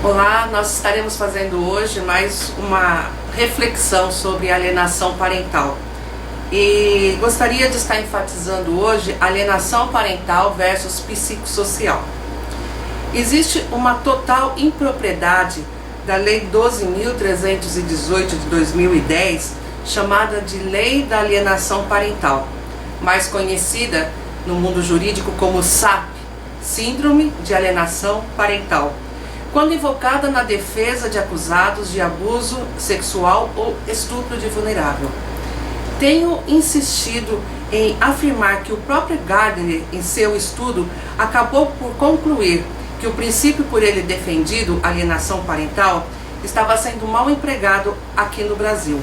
Olá, nós estaremos fazendo hoje mais uma reflexão sobre alienação parental. E gostaria de estar enfatizando hoje alienação parental versus psicossocial. Existe uma total impropriedade da Lei 12.318 de 2010, chamada de Lei da Alienação Parental, mais conhecida no mundo jurídico como SAP, Síndrome de Alienação Parental, quando invocada na defesa de acusados de abuso sexual ou estupro de vulnerável. Tenho insistido em afirmar que o próprio Gardner, em seu estudo, acabou por concluir que o princípio por ele defendido, alienação parental, estava sendo mal empregado aqui no Brasil.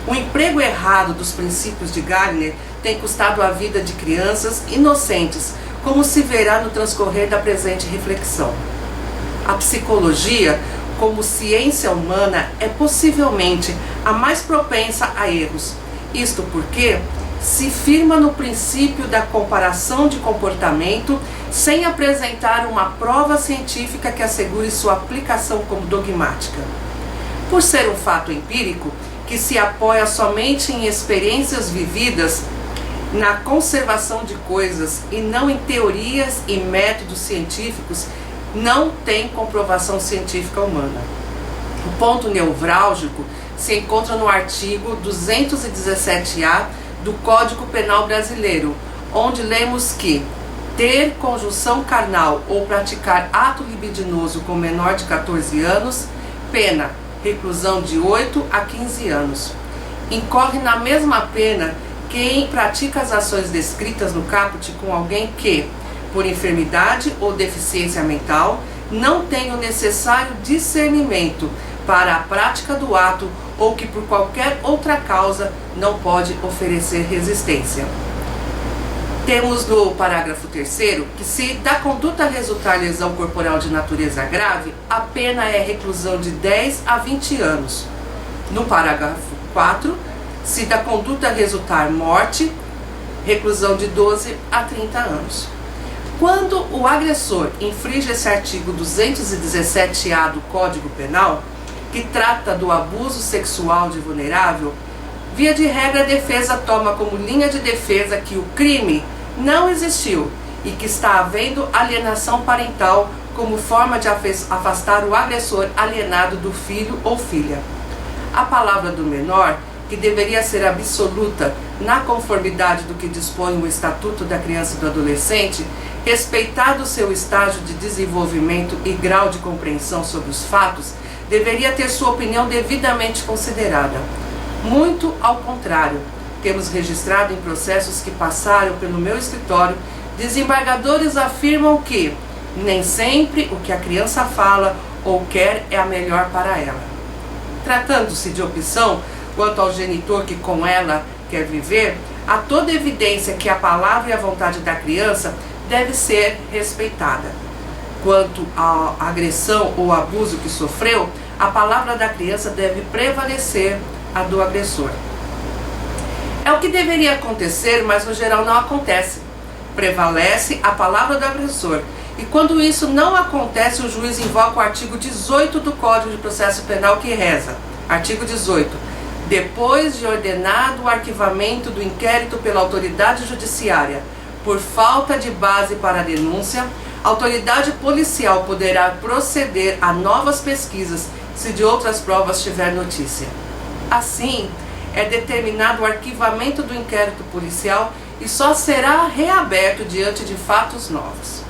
O emprego errado dos princípios de Gardner tem custado a vida de crianças inocentes, como se verá no transcorrer da presente reflexão. A psicologia, como ciência humana, é possivelmente a mais propensa a erros. Isto porque se firma no princípio da comparação de comportamento sem apresentar uma prova científica que assegure sua aplicação como dogmática. Por ser um fato empírico, que se apoia somente em experiências vividas, na conservação de coisas e não em teorias e métodos científicos, não tem comprovação científica humana. O ponto nevrálgico se encontra no artigo 217-A do Código Penal Brasileiro, onde lemos que ter conjunção carnal ou praticar ato libidinoso com menor de 14 anos, pena, reclusão de 8 a 15 anos. Incorre na mesma pena quem pratica as ações descritas no caput com alguém que, por enfermidade ou deficiência mental, não tem o necessário discernimento para a prática do ato ou que por qualquer outra causa não pode oferecer resistência. Temos no parágrafo 3º que se da conduta resultar lesão corporal de natureza grave, a pena é reclusão de 10 a 20 anos. No parágrafo 4, se da conduta resultar morte, reclusão de 12 a 30 anos. Quando o agressor infringe esse artigo 217-A do Código Penal, que trata do abuso sexual de vulnerável, via de regra a defesa toma como linha de defesa que o crime não existiu e que está havendo alienação parental como forma de afastar o agressor alienado do filho ou filha. A palavra do menor, que deveria ser absoluta na conformidade do que dispõe o Estatuto da Criança e do Adolescente, respeitado seu estágio de desenvolvimento e grau de compreensão sobre os fatos, deveria ter sua opinião devidamente considerada. Muito ao contrário, temos registrado em processos que passaram pelo meu escritório, desembargadores afirmam que nem sempre o que a criança fala ou quer é a melhor para ela. Tratando-se de opção, quanto ao genitor que com ela quer viver, há toda evidência que a palavra e a vontade da criança deve ser respeitada. Quanto à agressão ou abuso que sofreu, a palavra da criança deve prevalecer a do agressor. É o que deveria acontecer, mas no geral não acontece. Prevalece a palavra do agressor. E quando isso não acontece, o juiz invoca o artigo 18 do Código de Processo Penal, que reza, artigo 18, depois de ordenado o arquivamento do inquérito pela autoridade judiciária, por falta de base para a denúncia, a autoridade policial poderá proceder a novas pesquisas se de outras provas tiver notícia. Assim, é determinado o arquivamento do inquérito policial e só será reaberto diante de fatos novos.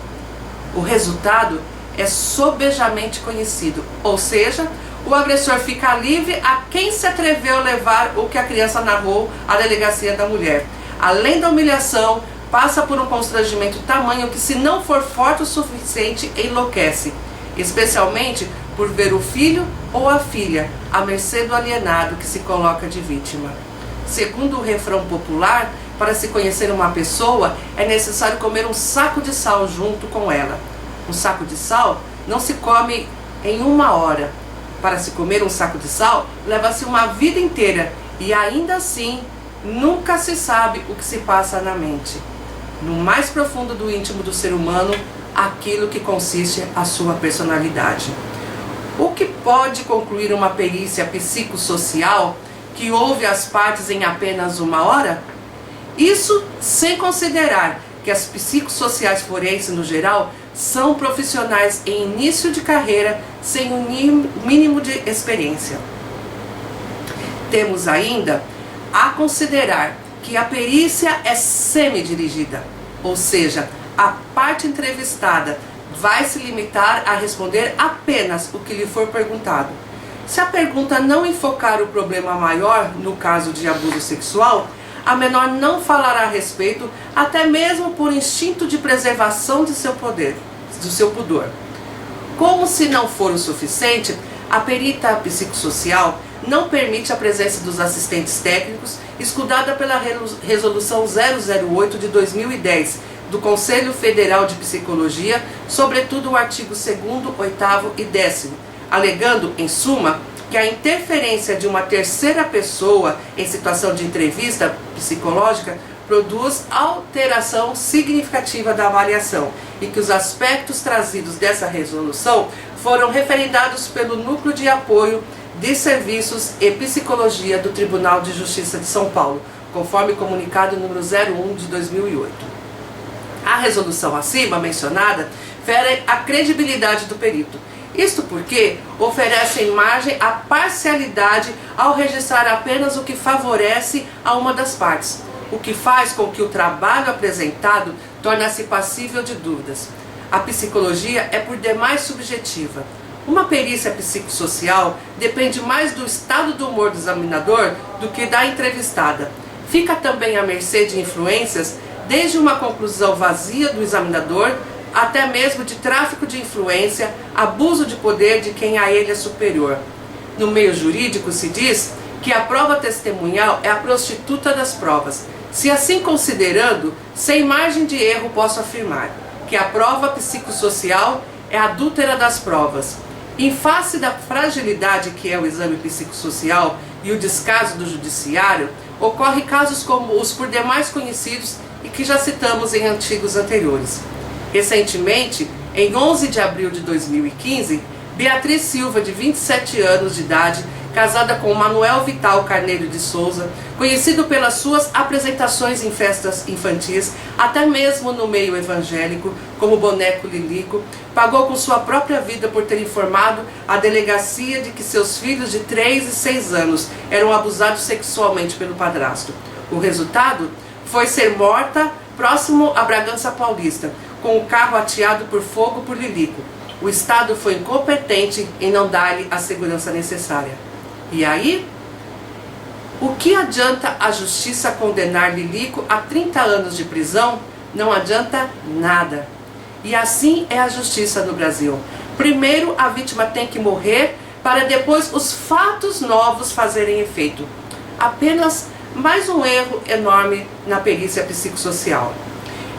O resultado é sobejamente conhecido, ou seja, o agressor fica livre a quem se atreveu a levar o que a criança narrou à delegacia da mulher. Além da humilhação, passa por um constrangimento tamanho que, se não for forte o suficiente, enlouquece, especialmente por ver o filho ou a filha à mercê do alienado que se coloca de vítima. Segundo o refrão popular, para se conhecer uma pessoa, é necessário comer um saco de sal junto com ela. Um saco de sal não se come em uma hora. Para se comer um saco de sal, leva-se uma vida inteira e ainda assim nunca se sabe o que se passa na mente. No mais profundo do íntimo do ser humano, aquilo que consiste a sua personalidade. O que pode concluir uma perícia psicossocial que ouve as partes em apenas 1 hora? Isso sem considerar que as psicossociais forenses, no geral, são profissionais em início de carreira sem um mínimo de experiência. Temos ainda a considerar que a perícia é semi-dirigida, ou seja, a parte entrevistada vai se limitar a responder apenas o que lhe for perguntado. Se a pergunta não enfocar o problema maior, no caso de abuso sexual, a menor não falará a respeito, até mesmo por instinto de preservação de seu poder, do seu pudor. Como se não for o suficiente, a perita psicossocial não permite a presença dos assistentes técnicos, escudada pela Resolução 008 de 2010, do Conselho Federal de Psicologia, sobretudo o artigo 2º, 8º e 10º, alegando, em suma, que a interferência de uma terceira pessoa em situação de entrevista psicológica produz alteração significativa da avaliação e que os aspectos trazidos dessa resolução foram referendados pelo Núcleo de Apoio de Serviços e Psicologia do Tribunal de Justiça de São Paulo, conforme comunicado número 01 de 2008. A resolução acima mencionada fere a credibilidade do perito. Isto porque oferece margem à parcialidade ao registrar apenas o que favorece a uma das partes, o que faz com que o trabalho apresentado torne-se passível de dúvidas. A psicologia é por demais subjetiva. Uma perícia psicossocial depende mais do estado do humor do examinador do que da entrevistada. Fica também à mercê de influências, desde uma conclusão vazia do examinador, até mesmo de tráfico de influência, abuso de poder de quem a ele é superior. No meio jurídico se diz que a prova testemunhal é a prostituta das provas. Se assim considerando, sem margem de erro posso afirmar que a prova psicossocial é a adúltera das provas. Em face da fragilidade que é o exame psicossocial e o descaso do judiciário, ocorre casos como os por demais conhecidos e que já citamos em artigos anteriores. Recentemente, em 11 de abril de 2015, Beatriz Silva, de 27 anos de idade, casada com Manuel Vital Carneiro de Souza, conhecido pelas suas apresentações em festas infantis, até mesmo no meio evangélico, como boneco Lilico, pagou com sua própria vida por ter informado a delegacia de que seus filhos de 3 e 6 anos eram abusados sexualmente pelo padrasto. O resultado foi ser morta próximo a Bragança Paulista, com o carro ateado por fogo por Lilico. O Estado foi incompetente em não dar-lhe a segurança necessária. E aí? O que adianta a justiça condenar Lilico a 30 anos de prisão? Não adianta nada. E assim é a justiça no Brasil. Primeiro a vítima tem que morrer, para depois os fatos novos fazerem efeito. Apenas mais um erro enorme na perícia psicossocial.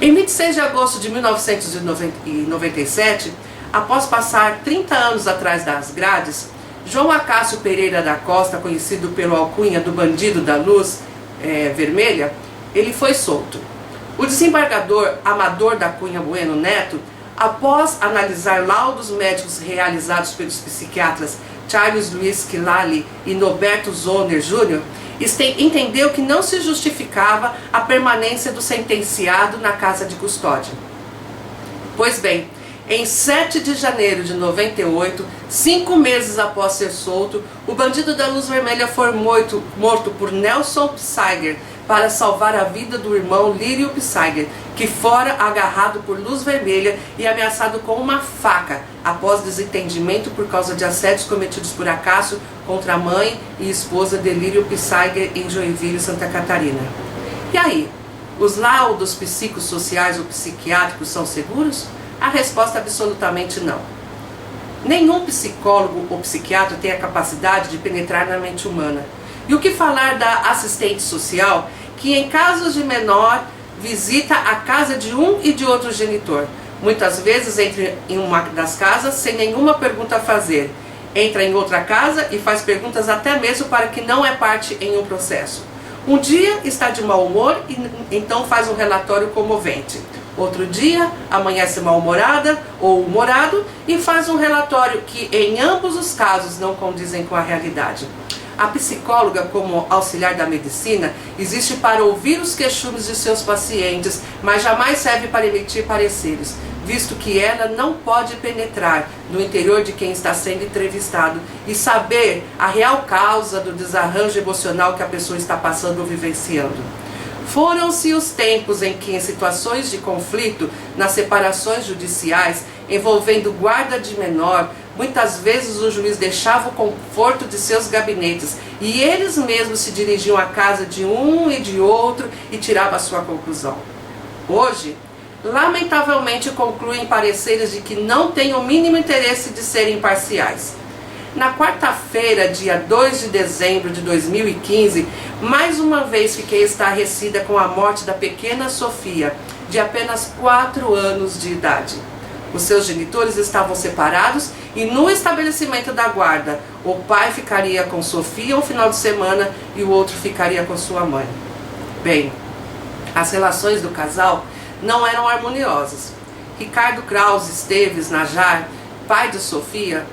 Em 26 de agosto de 1997, após passar 30 anos atrás das grades, João Acácio Pereira da Costa, conhecido pelo alcunha do bandido da luz vermelha, ele foi solto. O desembargador Amador da Cunha Bueno Neto, após analisar laudos médicos realizados pelos psiquiatras Charles Luiz Quilali e Norberto Zoner Jr., entendeu que não se justificava a permanência do sentenciado na casa de custódia. Pois bem, em 7 de janeiro de 98, 5 meses após ser solto, o bandido da luz vermelha foi morto por Nelson Psiger para salvar a vida do irmão Lírio Psiger, que fora agarrado por luz vermelha e ameaçado com uma faca após desentendimento por causa de assédios cometidos por Acácio contra a mãe e esposa de Lírio Psiger em Joinville, Santa Catarina. E aí, os laudos psicossociais ou psiquiátricos são seguros? A resposta é absolutamente não. Nenhum psicólogo ou psiquiatra tem a capacidade de penetrar na mente humana. E o que falar da assistente social, que em casos de menor visita a casa de um e de outro genitor. Muitas vezes entra em uma das casas sem nenhuma pergunta a fazer. Entra em outra casa e faz perguntas até mesmo para que não é parte em um processo. Um dia está de mau humor e então faz um relatório comovente. Outro dia, amanhece mal-humorada ou humorado e faz um relatório que, em ambos os casos, não condizem com a realidade. A psicóloga, como auxiliar da medicina, existe para ouvir os queixumes de seus pacientes, mas jamais serve para emitir pareceres, visto que ela não pode penetrar no interior de quem está sendo entrevistado e saber a real causa do desarranjo emocional que a pessoa está passando ou vivenciando. Foram-se os tempos em que, em situações de conflito, nas separações judiciais, envolvendo guarda de menor, muitas vezes o juiz deixava o conforto de seus gabinetes e eles mesmos se dirigiam à casa de um e de outro e tiravam a sua conclusão. Hoje, lamentavelmente concluem pareceres de que não têm o mínimo interesse de serem imparciais. Na quarta-feira, dia 2 de dezembro de 2015, mais uma vez fiquei estarrecida com a morte da pequena Sofia, de apenas 4 anos de idade. Os seus genitores estavam separados e no estabelecimento da guarda, o pai ficaria com Sofia um final de semana e o outro ficaria com sua mãe. Bem, as relações do casal não eram harmoniosas. Ricardo Krause Esteves Najar, pai de Sofia,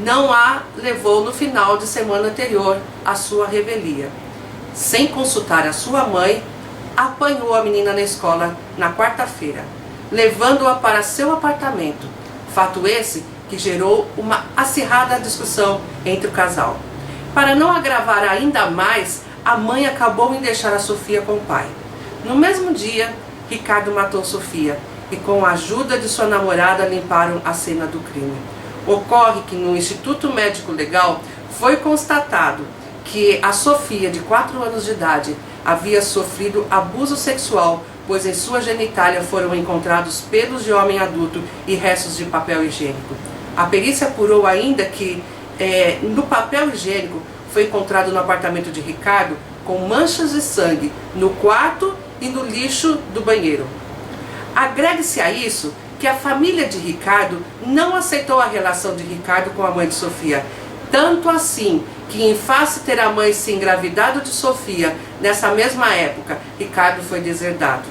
não a levou no final de semana anterior à sua revelia. Sem consultar a sua mãe, apanhou a menina na escola na quarta-feira, levando-a para seu apartamento. Fato esse que gerou uma acirrada discussão entre o casal. Para não agravar ainda mais, a mãe acabou em deixar a Sofia com o pai. No mesmo dia, Ricardo matou Sofia e, com a ajuda de sua namorada, limparam a cena do crime. Ocorre que no Instituto Médico Legal foi constatado que a Sofia, de 4 anos de idade, havia sofrido abuso sexual, pois em sua genitália foram encontrados pelos de homem adulto e restos de papel higiênico. A perícia apurou ainda que no papel higiênico foi encontrado no apartamento de Ricardo com manchas de sangue no quarto e no lixo do banheiro. Agregue-se a isso que a família de Ricardo não aceitou a relação de Ricardo com a mãe de Sofia, tanto assim que, em face ter a mãe se engravidado de Sofia, nessa mesma época, Ricardo foi deserdado.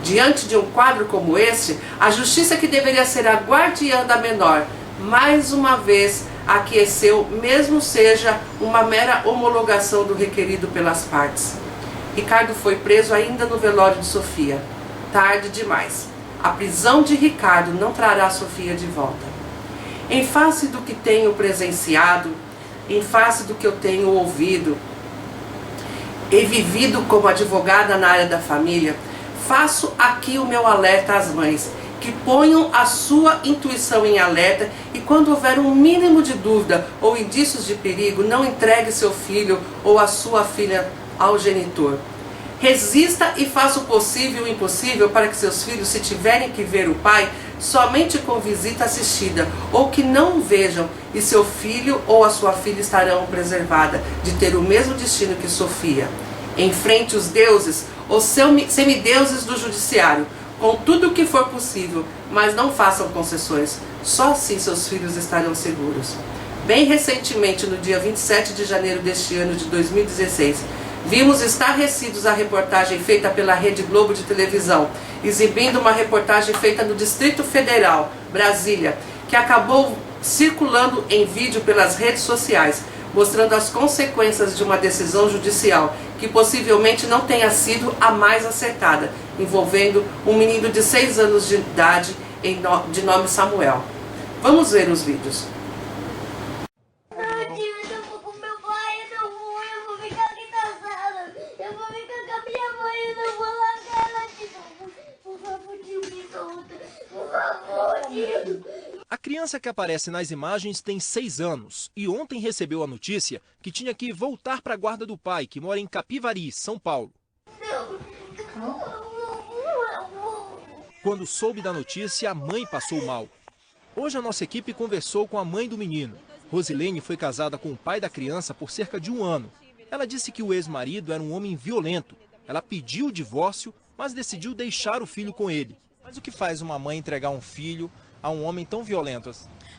Diante de um quadro como este, a justiça, que deveria ser a guardiã da menor, mais uma vez aqueceu, mesmo seja uma mera homologação do requerido pelas partes. Ricardo foi preso ainda no velório de Sofia. Tarde demais. A prisão de Ricardo não trará Sofia de volta. Em face do que tenho presenciado, em face do que eu tenho ouvido e vivido como advogada na área da família, faço aqui o meu alerta às mães, que ponham a sua intuição em alerta e, quando houver um mínimo de dúvida ou indícios de perigo, não entregue seu filho ou a sua filha ao genitor. Resista e faça o possível e o impossível para que seus filhos, se tiverem que ver o pai, somente com visita assistida, ou que não o vejam, e seu filho ou a sua filha estarão preservada de ter o mesmo destino que Sofia. Enfrente os deuses ou semideuses do judiciário, com tudo o que for possível, mas não façam concessões. Só assim seus filhos estarão seguros. Bem recentemente, no dia 27 de janeiro deste ano de 2016, vimos estarrecidos a reportagem feita pela Rede Globo de televisão, exibindo uma reportagem feita no Distrito Federal, Brasília, que acabou circulando em vídeo pelas redes sociais, mostrando as consequências de uma decisão judicial que possivelmente não tenha sido a mais acertada, envolvendo um menino de 6 anos de idade de nome Samuel. Vamos ver os vídeos. A criança que aparece nas imagens tem 6 anos e ontem recebeu a notícia que tinha que voltar para a guarda do pai, que mora em Capivari, São Paulo. Quando soube da notícia, a mãe passou mal. Hoje a nossa equipe conversou com a mãe do menino. Rosilene foi casada com o pai da criança por cerca de 1 ano. Ela disse que o ex-marido era um homem violento. Ela pediu o divórcio, mas decidiu deixar o filho com ele. Mas o que faz uma mãe entregar um filho a um homem tão violento?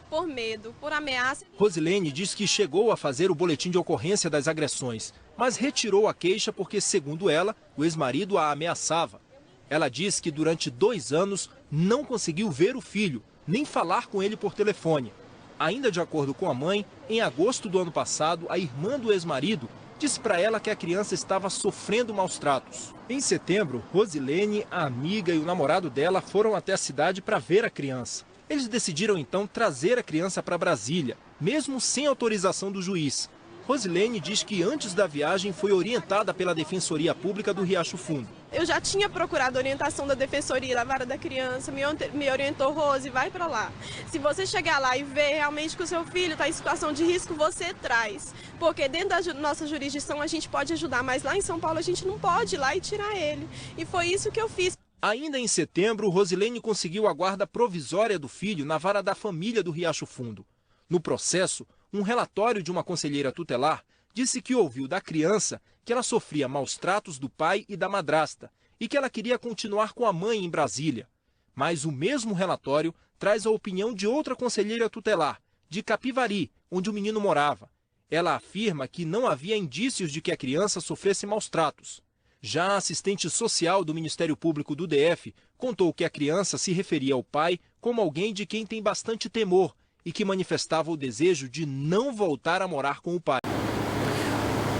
Por medo, por ameaça. Rosilene diz que chegou a fazer o boletim de ocorrência das agressões, mas retirou a queixa porque, segundo ela, o ex-marido a ameaçava. Ela diz que durante 2 anos não conseguiu ver o filho, nem falar com ele por telefone. Ainda de acordo com a mãe, em agosto do ano passado, a irmã do ex-marido disse para ela que a criança estava sofrendo maus tratos. Em setembro, Rosilene, a amiga e o namorado dela foram até a cidade para ver a criança. Eles decidiram então trazer a criança para Brasília, mesmo sem autorização do juiz. Rosilene diz que antes da viagem foi orientada pela Defensoria Pública do Riacho Fundo. Eu já tinha procurado a orientação da Defensoria, da Vara da Criança, me orientou: Rose, vai para lá. Se você chegar lá e ver realmente que o seu filho está em situação de risco, você traz. Porque dentro da nossa jurisdição a gente pode ajudar, mas lá em São Paulo a gente não pode ir lá e tirar ele. E foi isso que eu fiz. Ainda em setembro, Rosilene conseguiu a guarda provisória do filho na Vara da Família do Riacho Fundo. No processo, um relatório de uma conselheira tutelar disse que ouviu da criança que ela sofria maus tratos do pai e da madrasta e que ela queria continuar com a mãe em Brasília. Mas o mesmo relatório traz a opinião de outra conselheira tutelar, de Capivari, onde o menino morava. Ela afirma que não havia indícios de que a criança sofresse maus tratos. Já a assistente social do Ministério Público do DF contou que a criança se referia ao pai como alguém de quem tem bastante temor e que manifestava o desejo de não voltar a morar com o pai.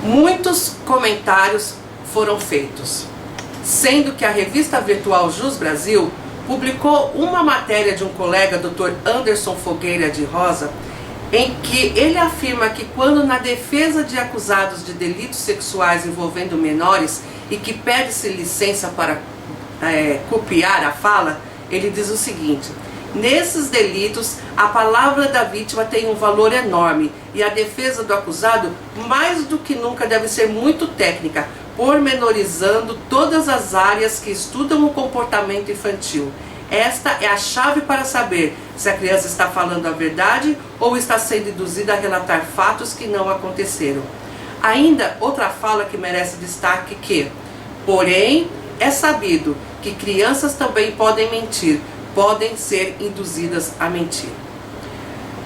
Muitos comentários foram feitos, sendo que a revista virtual Jus Brasil publicou uma matéria de um colega, Dr. Anderson Fogueira de Rosa, em que ele afirma que quando na defesa de acusados de delitos sexuais envolvendo menores e que pede-se licença para copiar a fala, ele diz o seguinte: nesses delitos, a palavra da vítima tem um valor enorme e a defesa do acusado, mais do que nunca, deve ser muito técnica, pormenorizando todas as áreas que estudam o comportamento infantil. Esta é a chave para saber se a criança está falando a verdade ou está sendo induzida a relatar fatos que não aconteceram. Ainda outra fala que merece destaque que, porém, é sabido que crianças também podem mentir, podem ser induzidas a mentir.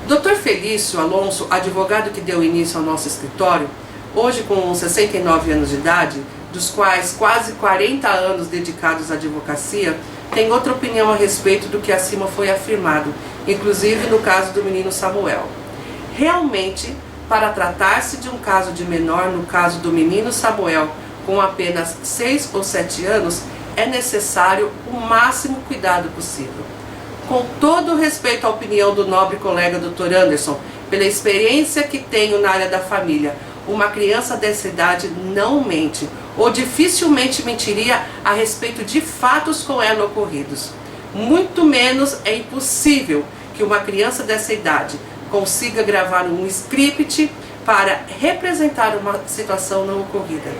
Dr. Felício Alonso, advogado que deu início ao nosso escritório, hoje com 69 anos de idade, dos quais quase 40 anos dedicados à advocacia, tem outra opinião a respeito do que acima foi afirmado, inclusive no caso do menino Samuel. Realmente, para tratar-se de um caso de menor, no caso do menino Samuel, com apenas 6 ou 7 anos, é necessário o máximo cuidado possível. Com todo o respeito à opinião do nobre colega Dr. Anderson, pela experiência que tenho na área da família, uma criança dessa idade não mente, ou dificilmente mentiria a respeito de fatos com ela ocorridos. Muito menos é impossível que uma criança dessa idade consiga gravar um script para representar uma situação não ocorrida.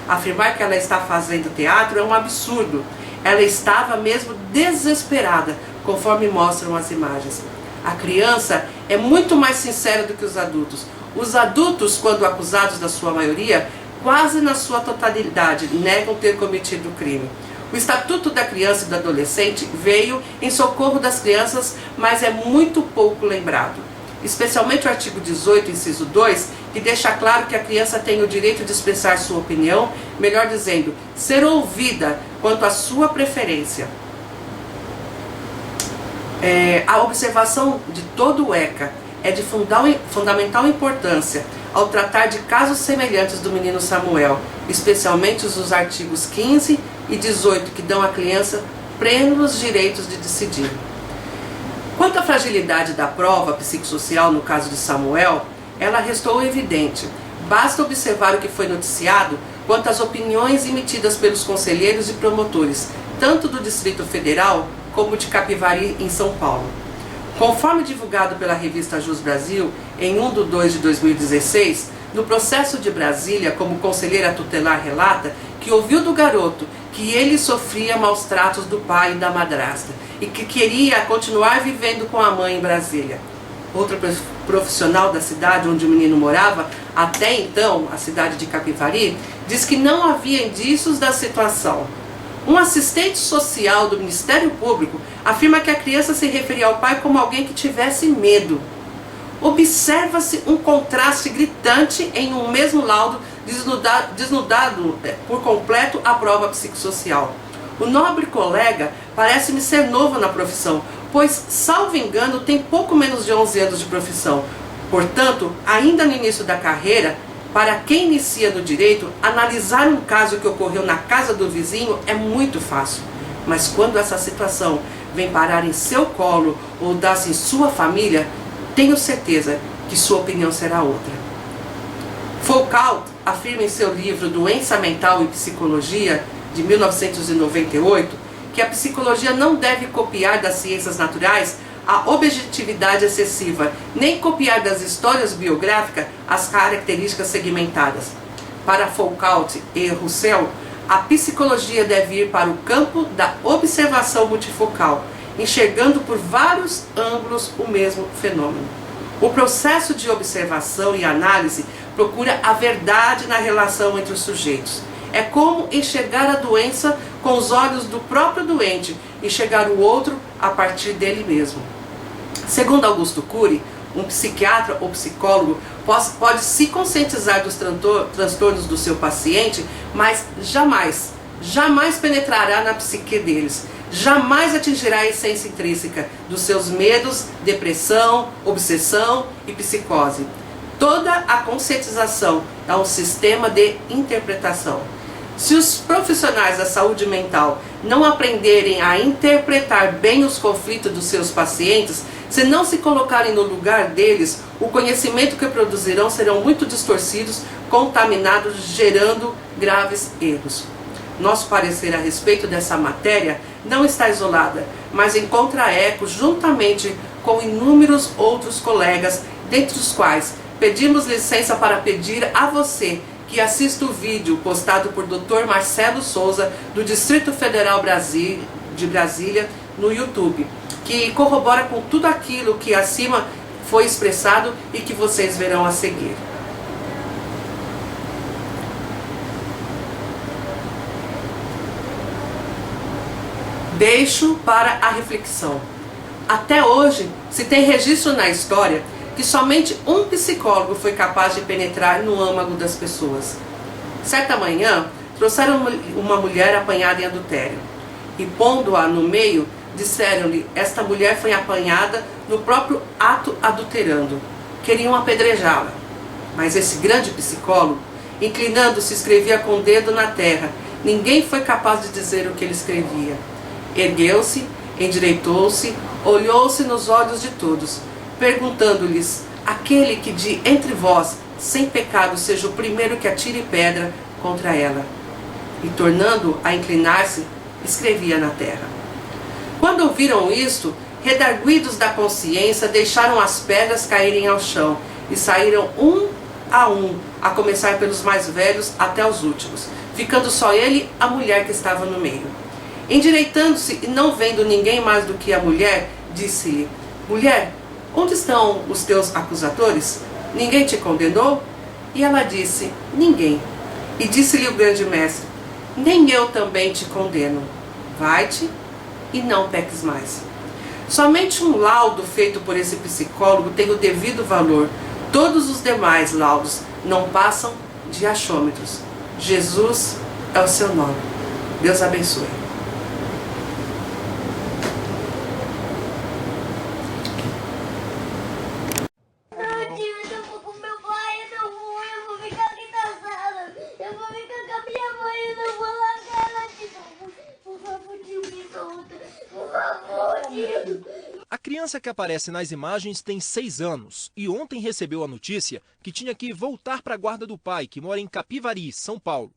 Afirmar que ela está fazendo teatro é um absurdo. Ela estava mesmo desesperada, conforme mostram as imagens. A criança é muito mais sincera do que os adultos. Os adultos, quando acusados da sua maioria, quase na sua totalidade, negam ter cometido o crime. O Estatuto da Criança e do Adolescente veio em socorro das crianças, mas é muito pouco lembrado. Especialmente o artigo 18, inciso 2, que deixa claro que a criança tem o direito de expressar sua opinião, melhor dizendo, ser ouvida quanto à sua preferência. A observação de todo o ECA é de fundamental importância ao tratar de casos semelhantes do menino Samuel, especialmente os artigos 15 e 18, que dão à criança plenos direitos de decidir. Quanto à fragilidade da prova psicossocial no caso de Samuel, ela restou evidente. Basta observar o que foi noticiado quanto às opiniões emitidas pelos conselheiros e promotores, tanto do Distrito Federal como de Capivari, em São Paulo. Conforme divulgado pela revista Jus Brasil, em 1/2 de 2016, no processo de Brasília, como conselheira tutelar relata que ouviu do garoto que ele sofria maus tratos do pai e da madrasta e que queria continuar vivendo com a mãe em Brasília. Outra profissional da cidade onde o menino morava, até então, a cidade de Capivari, diz que não havia indícios da situação. Um assistente social do Ministério Público afirma que a criança se referia ao pai como alguém que tivesse medo. Observa-se um contraste gritante em um mesmo laudo, desnudado por completo a prova psicossocial. O nobre colega parece-me ser novo na profissão, pois, salvo engano, tem pouco menos de 11 anos de profissão. Portanto, ainda no início da carreira, para quem inicia no direito, analisar um caso que ocorreu na casa do vizinho é muito fácil. Mas quando essa situação vem parar em seu colo ou dá-se em sua família, tenho certeza que sua opinião será outra. Foucault afirma em seu livro Doença Mental e Psicologia, de 1998, que a psicologia não deve copiar das ciências naturais a objetividade excessiva, nem copiar das histórias biográficas as características segmentadas. Para Foucault e Roussel, a psicologia deve ir para o campo da observação multifocal, enxergando por vários ângulos o mesmo fenômeno. O processo de observação e análise procura a verdade na relação entre os sujeitos. É como enxergar a doença com os olhos do próprio doente, enxergar o outro a partir dele mesmo. Segundo Augusto Cury, um psiquiatra ou psicólogo pode se conscientizar dos transtornos do seu paciente, mas jamais penetrará na psique deles, jamais atingirá a essência intrínseca dos seus medos, depressão, obsessão e psicose. Toda a conscientização é um sistema de interpretação. Se os profissionais da saúde mental não aprenderem a interpretar bem os conflitos dos seus pacientes, se não se colocarem no lugar deles, o conhecimento que produzirão serão muito distorcidos, contaminados, gerando graves erros. Nosso parecer a respeito dessa matéria não está isolada, mas encontra eco juntamente com inúmeros outros colegas, dentre os quais pedimos licença para pedir a você que assista o vídeo postado por Dr. Marcelo Souza, do Distrito Federal de Brasília, no YouTube, que corrobora com tudo aquilo que acima foi expressado e que vocês verão a seguir. Deixo para a reflexão. Até hoje, se tem registro na história que somente um psicólogo foi capaz de penetrar no âmago das pessoas. Certa manhã, trouxeram uma mulher apanhada em adultério e, pondo-a no meio, disseram-lhe: esta mulher foi apanhada no próprio ato adulterando. Queriam apedrejá-la. Mas esse grande psicólogo, inclinando-se, escrevia com o dedo na terra. Ninguém foi capaz de dizer o que ele escrevia. Ergueu-se, endireitou-se, olhou-se nos olhos de todos, perguntando-lhes: aquele que de entre vós, sem pecado, seja o primeiro que atire pedra contra ela. E tornando a inclinar-se, escrevia na terra. Quando ouviram isto, redarguidos da consciência, deixaram as pedras caírem ao chão e saíram um, a começar pelos mais velhos até os últimos, ficando só ele e a mulher que estava no meio. Endireitando-se e não vendo ninguém mais do que a mulher, disse-lhe: mulher, onde estão os teus acusadores? Ninguém te condenou? E ela disse: ninguém. E disse-lhe o grande mestre: nem eu também te condeno. Vai-te e não peques mais. Somente um laudo feito por esse psicólogo tem o devido valor. Todos os demais laudos não passam de achômetros. Jesus é o seu nome. Deus abençoe. A criança que aparece nas imagens tem 6 anos e ontem recebeu a notícia que tinha que voltar para a guarda do pai, que mora em Capivari, São Paulo.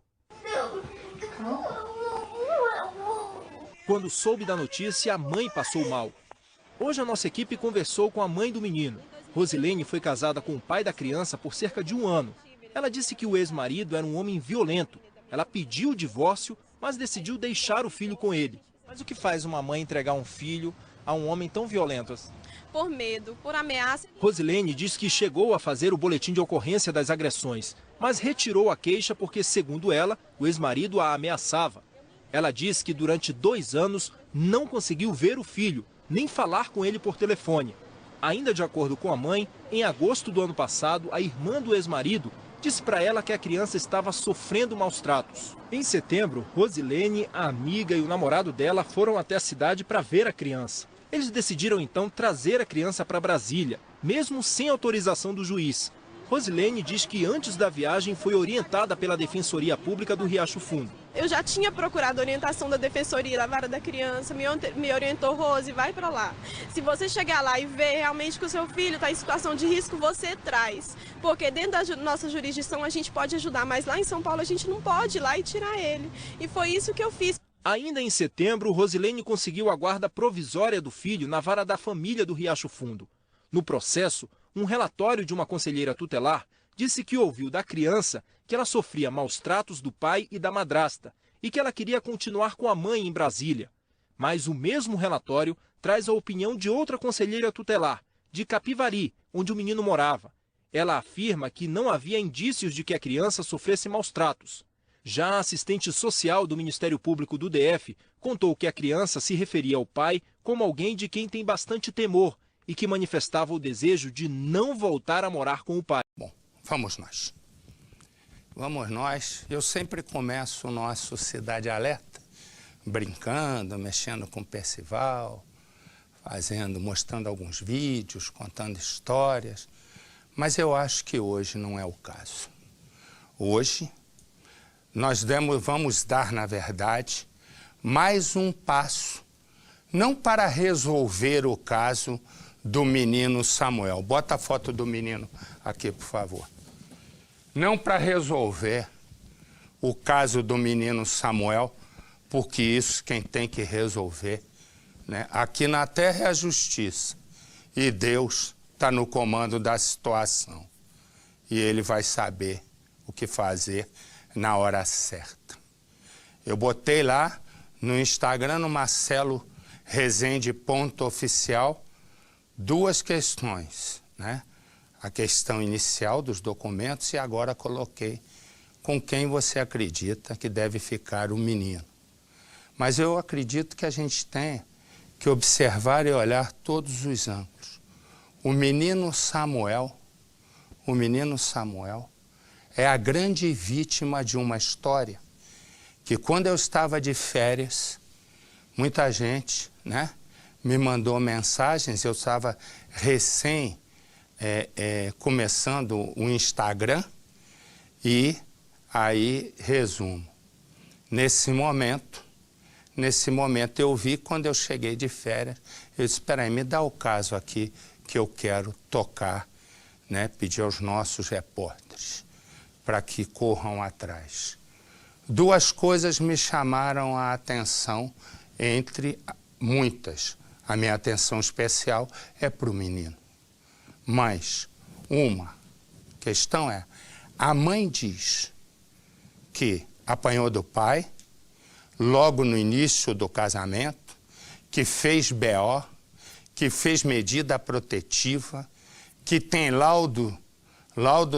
Quando soube da notícia, a mãe passou mal. Hoje a nossa equipe conversou com a mãe do menino. Rosilene foi casada com o pai da criança por cerca de 1 ano. Ela disse que o ex-marido era um homem violento. Ela pediu o divórcio, mas decidiu deixar o filho com ele. Mas o que faz uma mãe entregar um filho a um homem tão violento? Por medo, por ameaça. Rosilene diz que chegou a fazer o boletim de ocorrência das agressões, mas retirou a queixa porque, segundo ela, o ex-marido a ameaçava. Ela diz que durante 2 anos não conseguiu ver o filho, nem falar com ele por telefone. Ainda de acordo com a mãe, em agosto do ano passado, a irmã do ex-marido disse para ela que a criança estava sofrendo maus tratos. Em setembro, Rosilene, a amiga e o namorado dela foram até a cidade para ver a criança. Eles decidiram então trazer a criança para Brasília, mesmo sem autorização do juiz. Rosilene diz que antes da viagem foi orientada pela Defensoria Pública do Riacho Fundo. Eu já tinha procurado orientação da Defensoria da Vara da Criança, me orientou: Rose, vai para lá. Se você chegar lá e ver realmente que o seu filho está em situação de risco, você traz. Porque dentro da nossa jurisdição a gente pode ajudar, mas lá em São Paulo a gente não pode ir lá e tirar ele. E foi isso que eu fiz. Ainda em setembro, Rosilene conseguiu a guarda provisória do filho na Vara da Família do Riacho Fundo. No processo, um relatório de uma conselheira tutelar disse que ouviu da criança que ela sofria maus tratos do pai e da madrasta e que ela queria continuar com a mãe em Brasília. Mas o mesmo relatório traz a opinião de outra conselheira tutelar, de Capivari, onde o menino morava. Ela afirma que não havia indícios de que a criança sofresse maus tratos. Já a assistente social do Ministério Público do DF contou que a criança se referia ao pai como alguém de quem tem bastante temor e que manifestava o desejo de não voltar a morar com o pai. Bom, vamos nós. Vamos nós. Eu sempre começo o nosso Cidade Alerta brincando, mexendo com o Percival, mostrando alguns vídeos, contando histórias. Mas eu acho que hoje não é o caso. Hoje, nós vamos dar, na verdade, mais um passo, não para resolver o caso do menino Samuel. Bota a foto do menino aqui, por favor. Não para resolver o caso do menino Samuel, porque isso quem tem que resolver, né? Aqui na terra é a justiça. E Deus está no comando da situação. E Ele vai saber o que fazer na hora certa. Eu botei lá no Instagram, no Marcelo Rezende.oficial, duas questões, né? A questão inicial dos documentos e agora coloquei com quem você acredita que deve ficar o menino. Mas eu acredito que a gente tem que observar e olhar todos os ângulos. O menino Samuel é a grande vítima de uma história que quando eu estava de férias, muita gente, né, me mandou mensagens, eu estava começando o Instagram e aí, resumo, nesse momento eu vi quando eu cheguei de férias, eu disse, espera aí, me dá o caso aqui que eu quero tocar, né, pedir aos nossos repórteres para que corram atrás. Duas coisas me chamaram a atenção, entre muitas. A minha atenção especial é para o menino. Mas uma questão é, a mãe diz que apanhou do pai logo no início do casamento, que fez BO, que fez medida protetiva, que tem laudo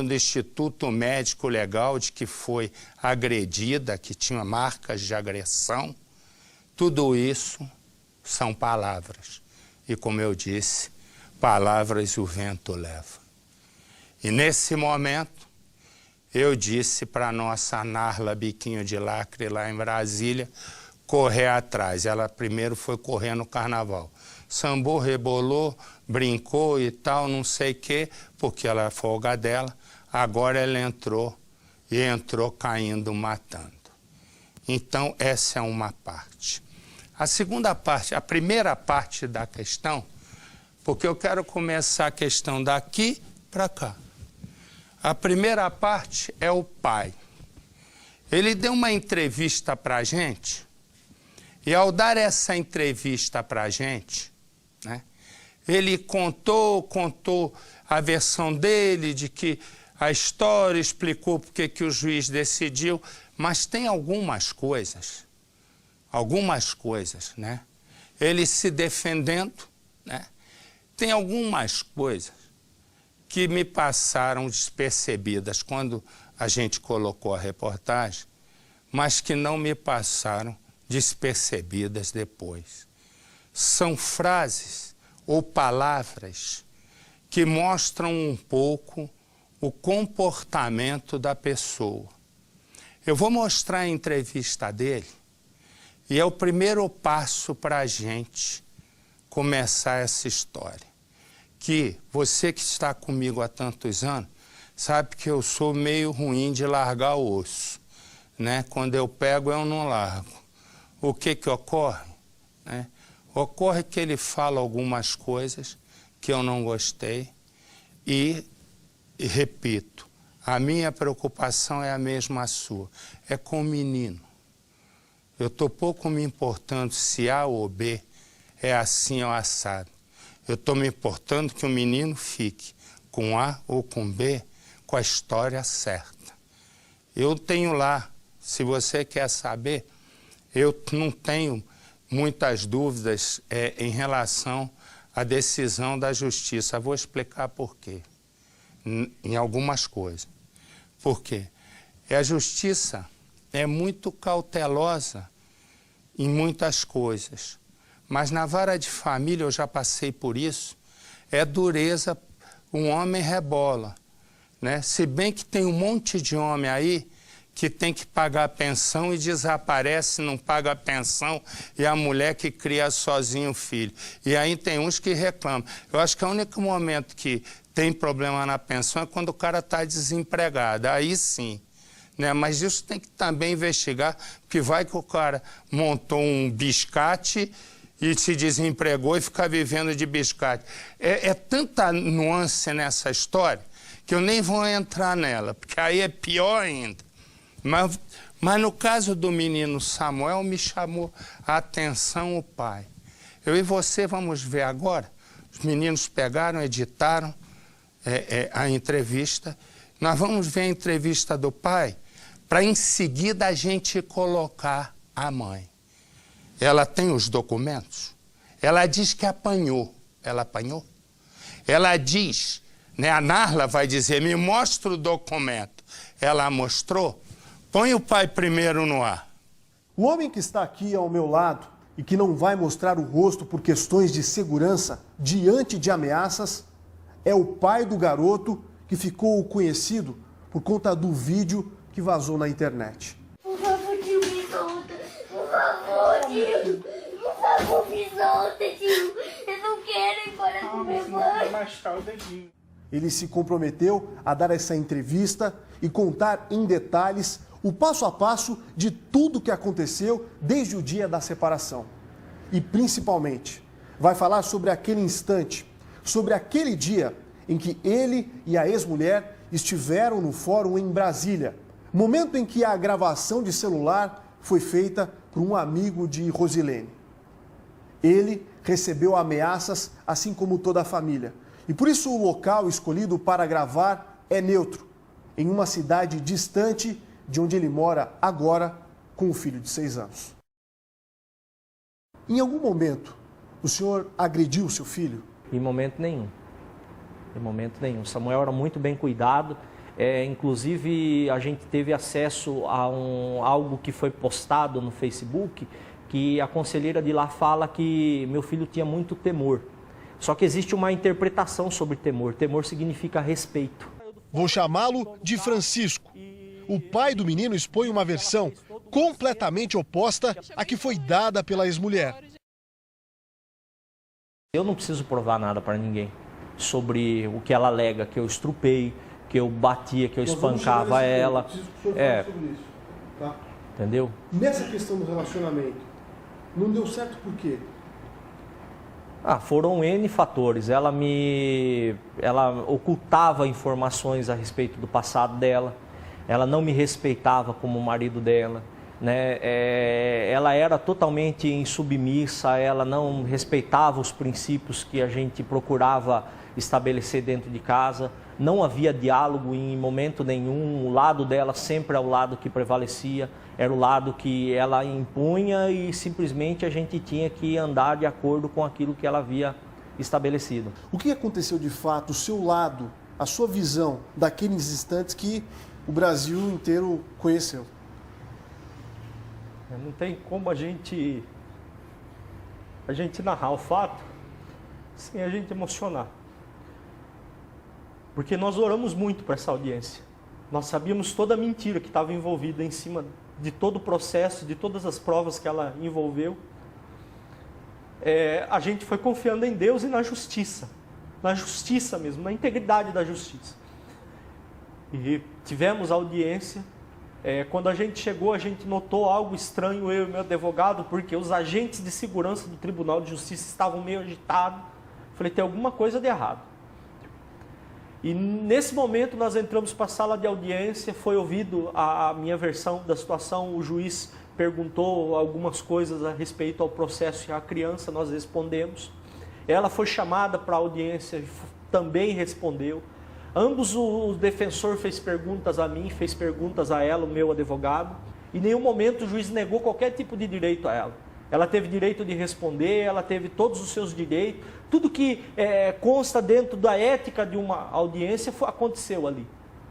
do Instituto Médico Legal de que foi agredida, que tinha marcas de agressão. Tudo isso são palavras. E como eu disse, palavras o vento leva. E nesse momento, eu disse para a nossa Narla Biquinho de Lacre, lá em Brasília, correr atrás. Ela primeiro foi correr no carnaval. Sambou, rebolou, brincou e tal, não sei o quê, porque ela é folga dela. Agora ela entrou caindo, matando. Então, essa é uma parte. A segunda parte, a primeira parte da questão, porque eu quero começar a questão daqui para cá. A primeira parte é o pai. Ele deu uma entrevista para a gente, e ao dar essa entrevista para a gente, né, ele contou a versão dele, de que a história explicou porque que o juiz decidiu, mas tem algumas coisas, né? Ele se defendendo, né? Tem algumas coisas que me passaram despercebidas quando a gente colocou a reportagem, mas que não me passaram despercebidas depois. São frases ou palavras que mostram um pouco o comportamento da pessoa. Eu vou mostrar a entrevista dele e é o primeiro passo para a gente começar essa história. Que você que está comigo há tantos anos sabe que eu sou meio ruim de largar o osso, né? Quando eu pego, eu não largo. O que ocorre? Né? Ocorre que ele fala algumas coisas que eu não gostei e repito, a minha preocupação é a mesma sua, é com o menino. Eu estou pouco me importando se A ou B é assim ou assado. Eu estou me importando que o menino fique com A ou com B, com a história certa. Eu tenho lá, se você quer saber, eu não tenho muitas dúvidas em relação à decisão da justiça. Vou explicar por quê, em algumas coisas. Por quê? A justiça é muito cautelosa em muitas coisas, mas na vara de família, eu já passei por isso, é dureza, um homem rebola, né? Se bem que tem um monte de homem aí que tem que pagar a pensão e desaparece, não paga a pensão, e a mulher que cria sozinho o filho. E aí tem uns que reclamam. Eu acho que o único momento que tem problema na pensão é quando o cara está desempregado, aí sim. Né? Mas isso tem que também investigar, porque vai que o cara montou um biscate e se desempregou e fica vivendo de biscate. É tanta nuance nessa história que eu nem vou entrar nela, porque aí é pior ainda. Mas no caso do menino Samuel, me chamou a atenção o pai. Eu e você vamos ver agora. Os meninos pegaram, editaram a entrevista. Nós vamos ver a entrevista do pai para em seguida a gente colocar a mãe. Ela tem os documentos. Ela diz que apanhou. Ela apanhou? Ela diz, né, a Narla vai dizer, me mostra o documento. Ela mostrou. Põe o pai primeiro no ar. O homem que está aqui ao meu lado e que não vai mostrar o rosto por questões de segurança diante de ameaças é o pai do garoto que ficou conhecido por conta do vídeo que vazou na internet. Por favor, tio, me solta. Por favor, tio. Por favor, me solta, tio. Eu não quero ir embora com meu pai. Ele se comprometeu a dar essa entrevista e contar em detalhes o passo a passo de tudo que aconteceu desde o dia da separação. E principalmente, vai falar sobre aquele instante, sobre aquele dia em que ele e a ex-mulher estiveram no fórum em Brasília, momento em que a gravação de celular foi feita por um amigo de Rosilene. Ele recebeu ameaças, assim como toda a família. E por isso o local escolhido para gravar é neutro, em uma cidade distante de onde ele mora agora com o filho de 6 anos. Em algum momento, o senhor agrediu seu filho? Em momento nenhum. Em momento nenhum. Samuel era muito bem cuidado. Inclusive, a gente teve acesso a algo que foi postado no Facebook, que a conselheira de lá fala que meu filho tinha muito temor. Só que existe uma interpretação sobre temor. Temor significa respeito. Vou chamá-lo de Francisco. O pai do menino expõe uma versão completamente oposta à que foi dada pela ex-mulher. Eu não preciso provar nada para ninguém sobre o que ela alega, que eu estrupei, que eu batia, que eu espancava ela. Tá? Entendeu? Nessa questão do relacionamento, não deu certo por quê? Foram N fatores. Ela ocultava informações a respeito do passado dela. Ela não me respeitava como marido dela, né? Ela era totalmente insubmissa, ela não respeitava os princípios que a gente procurava estabelecer dentro de casa. Não havia diálogo em momento nenhum, o lado dela sempre é o lado que prevalecia, era o lado que ela impunha e simplesmente a gente tinha que andar de acordo com aquilo que ela havia estabelecido. O que aconteceu de fato, o seu lado, a sua visão daqueles instantes que o Brasil inteiro conheceu? Não tem como a gente narrar o fato sem a gente emocionar. Porque nós oramos muito para essa audiência. Nós sabíamos toda a mentira que estava envolvida em cima de todo o processo, de todas as provas que ela envolveu. A gente foi confiando em Deus e na justiça mesmo, na integridade da justiça. E tivemos audiência. Quando a gente chegou, a gente notou algo estranho, eu e meu advogado, porque os agentes de segurança do Tribunal de Justiça estavam meio agitados. Falei, tem alguma coisa de errado. E nesse momento nós entramos para a sala de audiência, foi ouvido a minha versão da situação, o juiz perguntou algumas coisas a respeito ao processo e à criança, nós respondemos. Ela foi chamada para a audiência e também respondeu. Ambos, o defensor fez perguntas a mim, fez perguntas a ela, o meu advogado. Em nenhum momento o juiz negou qualquer tipo de direito a ela. Ela teve direito de responder, ela teve todos os seus direitos. Tudo que consta dentro da ética de uma audiência aconteceu ali.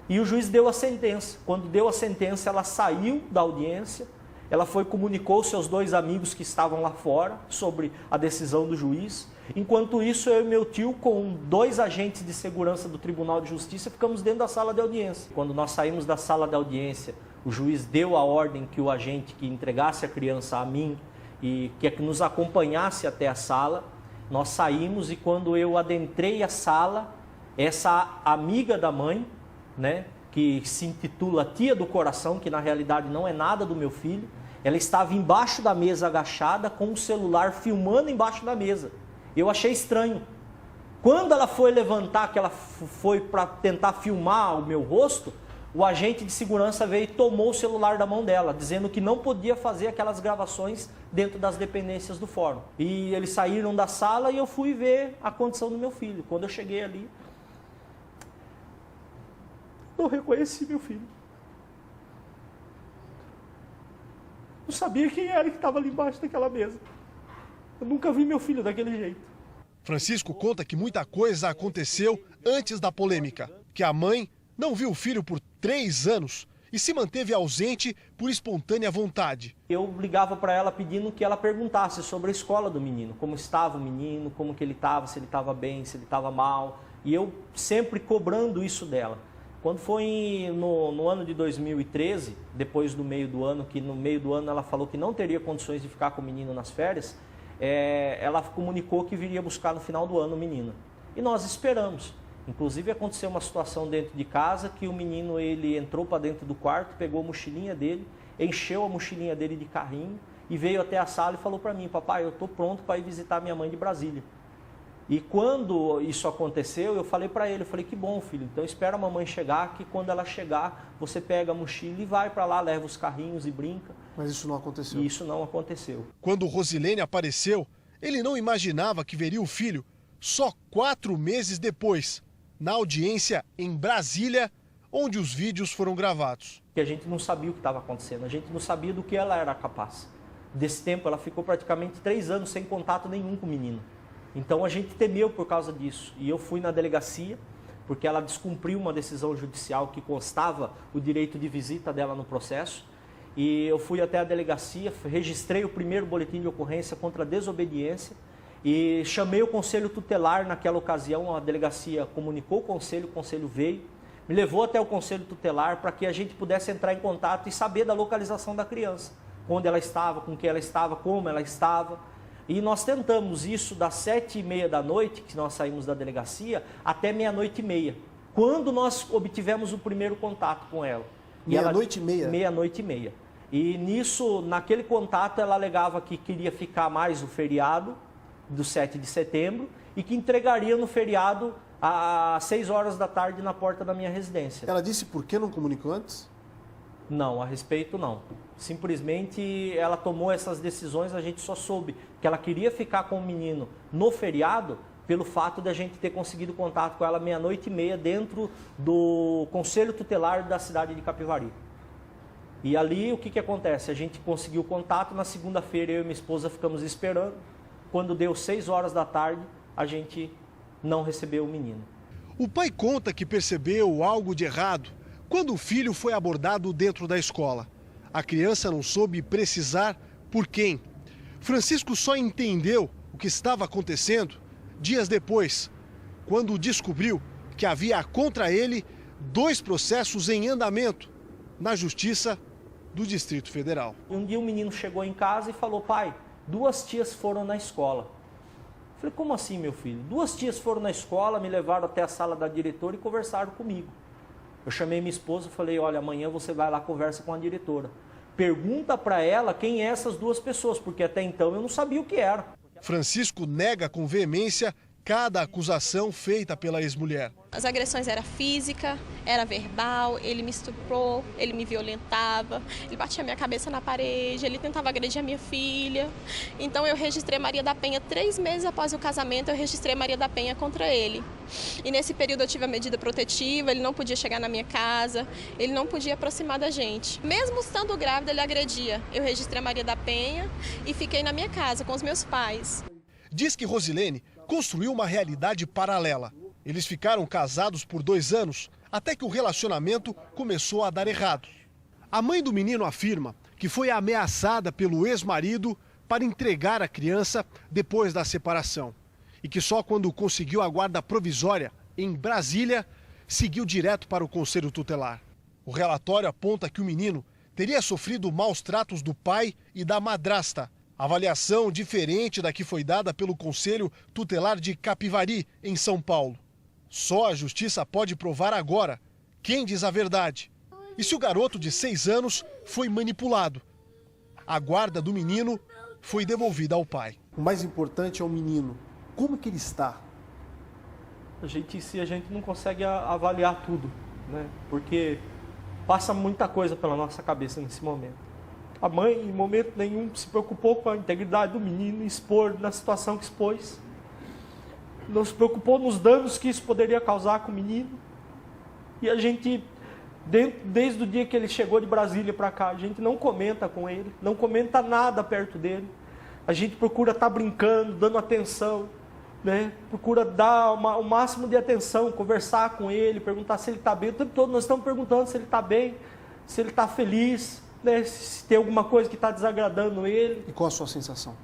E o juiz deu a sentença. Quando deu a sentença, ela saiu da audiência. Ela comunicou seus 2 amigos que estavam lá fora sobre a decisão do juiz. Enquanto isso, eu e meu tio, com 2 agentes de segurança do Tribunal de Justiça, ficamos dentro da sala de audiência. Quando nós saímos da sala de audiência, o juiz deu a ordem que o agente que entregasse a criança a mim e que nos acompanhasse até a sala. Nós saímos e quando eu adentrei a sala, essa amiga da mãe, né, que se intitula Tia do Coração, que na realidade não é nada do meu filho, ela estava embaixo da mesa agachada com o celular filmando embaixo da mesa. Eu achei estranho. Quando ela foi levantar, que ela foi para tentar filmar o meu rosto, o agente de segurança veio e tomou o celular da mão dela, dizendo que não podia fazer aquelas gravações dentro das dependências do fórum. E eles saíram da sala e eu fui ver a condição do meu filho. Quando eu cheguei ali, eu reconheci meu filho. Não sabia quem era que estava ali embaixo daquela mesa. Eu nunca vi meu filho daquele jeito. Francisco conta que muita coisa aconteceu antes da polêmica, que a mãe não viu o filho por 3 anos e se manteve ausente por espontânea vontade. Eu ligava para ela pedindo que ela perguntasse sobre a escola do menino, como estava o menino, como que ele estava, se ele estava bem, se ele estava mal. E eu sempre cobrando isso dela. Quando foi no ano de 2013, depois do meio do ano, que no meio do ano ela falou que não teria condições de ficar com o menino nas férias, ela comunicou que viria buscar no final do ano o menino. E nós esperamos. Inclusive aconteceu uma situação dentro de casa que o menino ele entrou para dentro do quarto, pegou a mochilinha dele, encheu a mochilinha dele de carrinho e veio até a sala e falou para mim, papai, eu estou pronto para ir visitar minha mãe de Brasília. E quando isso aconteceu, eu falei para ele, eu falei, que bom filho, então espera a mamãe chegar, que quando ela chegar, você pega a mochila e vai para lá, leva os carrinhos e brinca. Mas isso não aconteceu. E isso não aconteceu. Quando Rosilene apareceu, ele não imaginava que veria o filho só 4 meses depois, na audiência em Brasília, onde os vídeos foram gravados. Que a gente não sabia o que estava acontecendo, a gente não sabia do que ela era capaz. Desse tempo, ela ficou praticamente 3 anos sem contato nenhum com o menino. Então a gente temeu por causa disso. E eu fui na delegacia, porque ela descumpriu uma decisão judicial que constava o direito de visita dela no processo. E eu fui até a delegacia, registrei o primeiro boletim de ocorrência contra a desobediência e chamei o conselho tutelar naquela ocasião. A delegacia comunicou o conselho veio, me levou até o conselho tutelar para que a gente pudesse entrar em contato e saber da localização da criança. Onde ela estava, com quem ela estava, como ela estava. E nós tentamos isso das 7h30 da noite, que nós saímos da delegacia, até 00:30, quando nós obtivemos o primeiro contato com ela. 00:30? 00:30. E nisso, naquele contato, ela alegava que queria ficar mais o feriado do 7 de setembro e que entregaria no feriado às 6 horas da tarde na porta da minha residência. Ela disse por que não comunicou antes? Não, a respeito não. Simplesmente ela tomou essas decisões, a gente só soube que ela queria ficar com o menino no feriado pelo fato de a gente ter conseguido contato com ela 00:30 dentro do Conselho Tutelar da cidade de Capivari. E ali o que acontece? A gente conseguiu contato, na segunda-feira eu e minha esposa ficamos esperando. Quando deu 6 horas da tarde, a gente não recebeu o menino. O pai conta que percebeu algo de errado quando o filho foi abordado dentro da escola. A criança não soube precisar por quem. Francisco só entendeu o que estava acontecendo dias depois, quando descobriu que havia contra ele 2 processos em andamento na Justiça do Distrito Federal. Um dia o menino chegou em casa e falou: pai, 2 tias foram na escola. Eu falei: como assim, meu filho? 2 tias foram na escola, me levaram até a sala da diretora e conversaram comigo. Eu chamei minha esposa e falei: olha, amanhã você vai lá, conversa com a diretora. Pergunta para ela quem é essas 2 pessoas, porque até então eu não sabia o que era. Francisco nega com veemência cada acusação feita pela ex-mulher. As agressões eram física, era verbal, ele me estuprou, ele me violentava, ele batia minha cabeça na parede, ele tentava agredir a minha filha. Então eu registrei Maria da Penha 3 meses após o casamento, eu registrei Maria da Penha contra ele. E nesse período eu tive a medida protetiva, ele não podia chegar na minha casa, ele não podia aproximar da gente. Mesmo estando grávida, ele agredia. Eu registrei Maria da Penha e fiquei na minha casa com os meus pais. Diz que Rosilene construiu uma realidade paralela. Eles ficaram casados por 2 anos, até que o relacionamento começou a dar errado. A mãe do menino afirma que foi ameaçada pelo ex-marido para entregar a criança depois da separação. E que só quando conseguiu a guarda provisória em Brasília, seguiu direto para o Conselho Tutelar. O relatório aponta que o menino teria sofrido maus tratos do pai e da madrasta. Avaliação diferente da que foi dada pelo Conselho Tutelar de Capivari, em São Paulo. Só a justiça pode provar agora quem diz a verdade e se o garoto de 6 anos foi manipulado. A guarda do menino foi devolvida ao pai. O mais importante é o menino. Como que ele está? A gente não consegue avaliar tudo, né? Porque passa muita coisa pela nossa cabeça nesse momento. A mãe, em momento nenhum, se preocupou com a integridade do menino, expor na situação que expôs. Não se preocupou nos danos que isso poderia causar com o menino. E a gente, desde o dia que ele chegou de Brasília para cá, a gente não comenta com ele, não comenta nada perto dele. A gente procura estar brincando, dando atenção, né? Procura dar o máximo de atenção, conversar com ele, perguntar se ele está bem. O tempo todo nós estamos perguntando se ele está bem, se ele está feliz, né, se tem alguma coisa que está desagradando ele. E qual a sua sensação?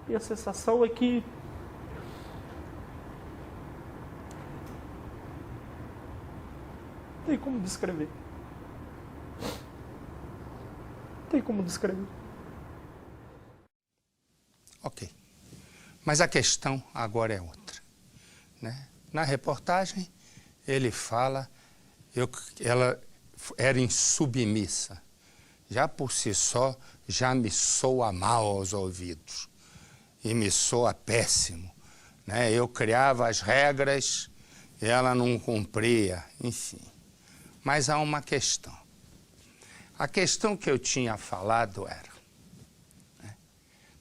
E a sensação é que não tem como descrever. Não tem como descrever. Ok. Mas a questão agora é outra, né? Na reportagem, ele fala, ela era insubmissa. Já por si só, já me soa mal aos ouvidos. E me soa péssimo, né? Eu criava as regras, ela não cumpria, enfim. Mas há uma questão. A questão que eu tinha falado era, né?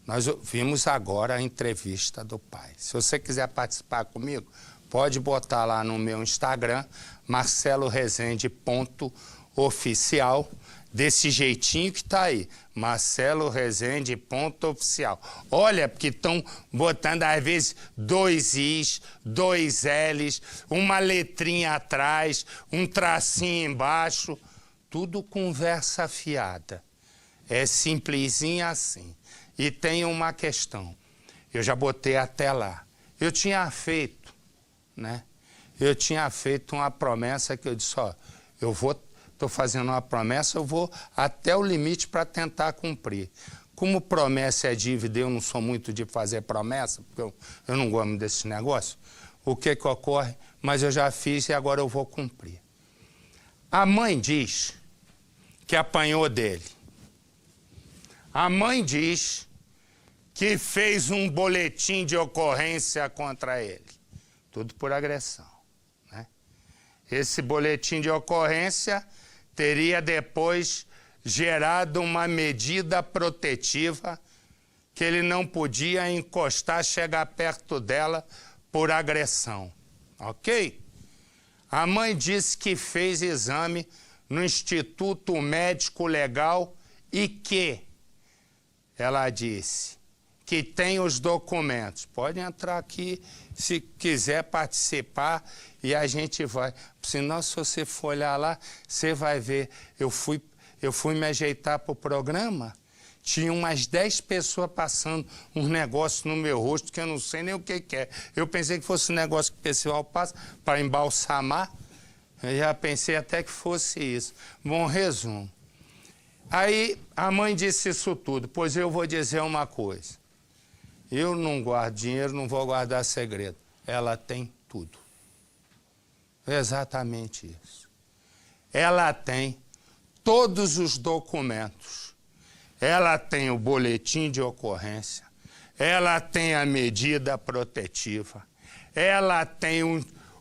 Nós vimos agora a entrevista do pai. Se você quiser participar comigo, pode botar lá no meu Instagram, marcelorezende.oficial, desse jeitinho que está aí, marcelorezende.oficial. Olha, porque estão botando às vezes 2 Is, 2 Ls, uma letrinha atrás, um tracinho embaixo, tudo conversa fiada. É simplesinha assim. E tem uma questão, eu já botei até lá. Eu tinha feito, né? Eu tinha feito uma promessa que eu disse, ó, estou fazendo uma promessa, eu vou até o limite para tentar cumprir. Como promessa é dívida, eu não sou muito de fazer promessa, porque eu não gosto desse negócio. O que ocorre? Mas eu já fiz e agora eu vou cumprir. A mãe diz que apanhou dele. A mãe diz que fez um boletim de ocorrência contra ele. Tudo por agressão. Esse boletim de ocorrência teria depois gerado uma medida protetiva que ele não podia encostar, chegar perto dela por agressão, ok? A mãe disse que fez exame no Instituto Médico Legal e que, ela disse, que tem os documentos. Pode entrar aqui se quiser participar e a gente vai. Senão, se você for olhar lá, você vai ver. Eu fui me ajeitar para o programa, tinha umas 10 pessoas passando uns negócios no meu rosto que eu não sei nem o que é. Eu pensei que fosse um negócio que o pessoal passa para embalsamar. Eu já pensei até que fosse isso. Bom, resumo. Aí a mãe disse isso tudo, pois eu vou dizer uma coisa. Eu não guardo dinheiro, não vou guardar segredo. Ela tem tudo. Exatamente isso. Ela tem todos os documentos. Ela tem o boletim de ocorrência. Ela tem a medida protetiva. Ela tem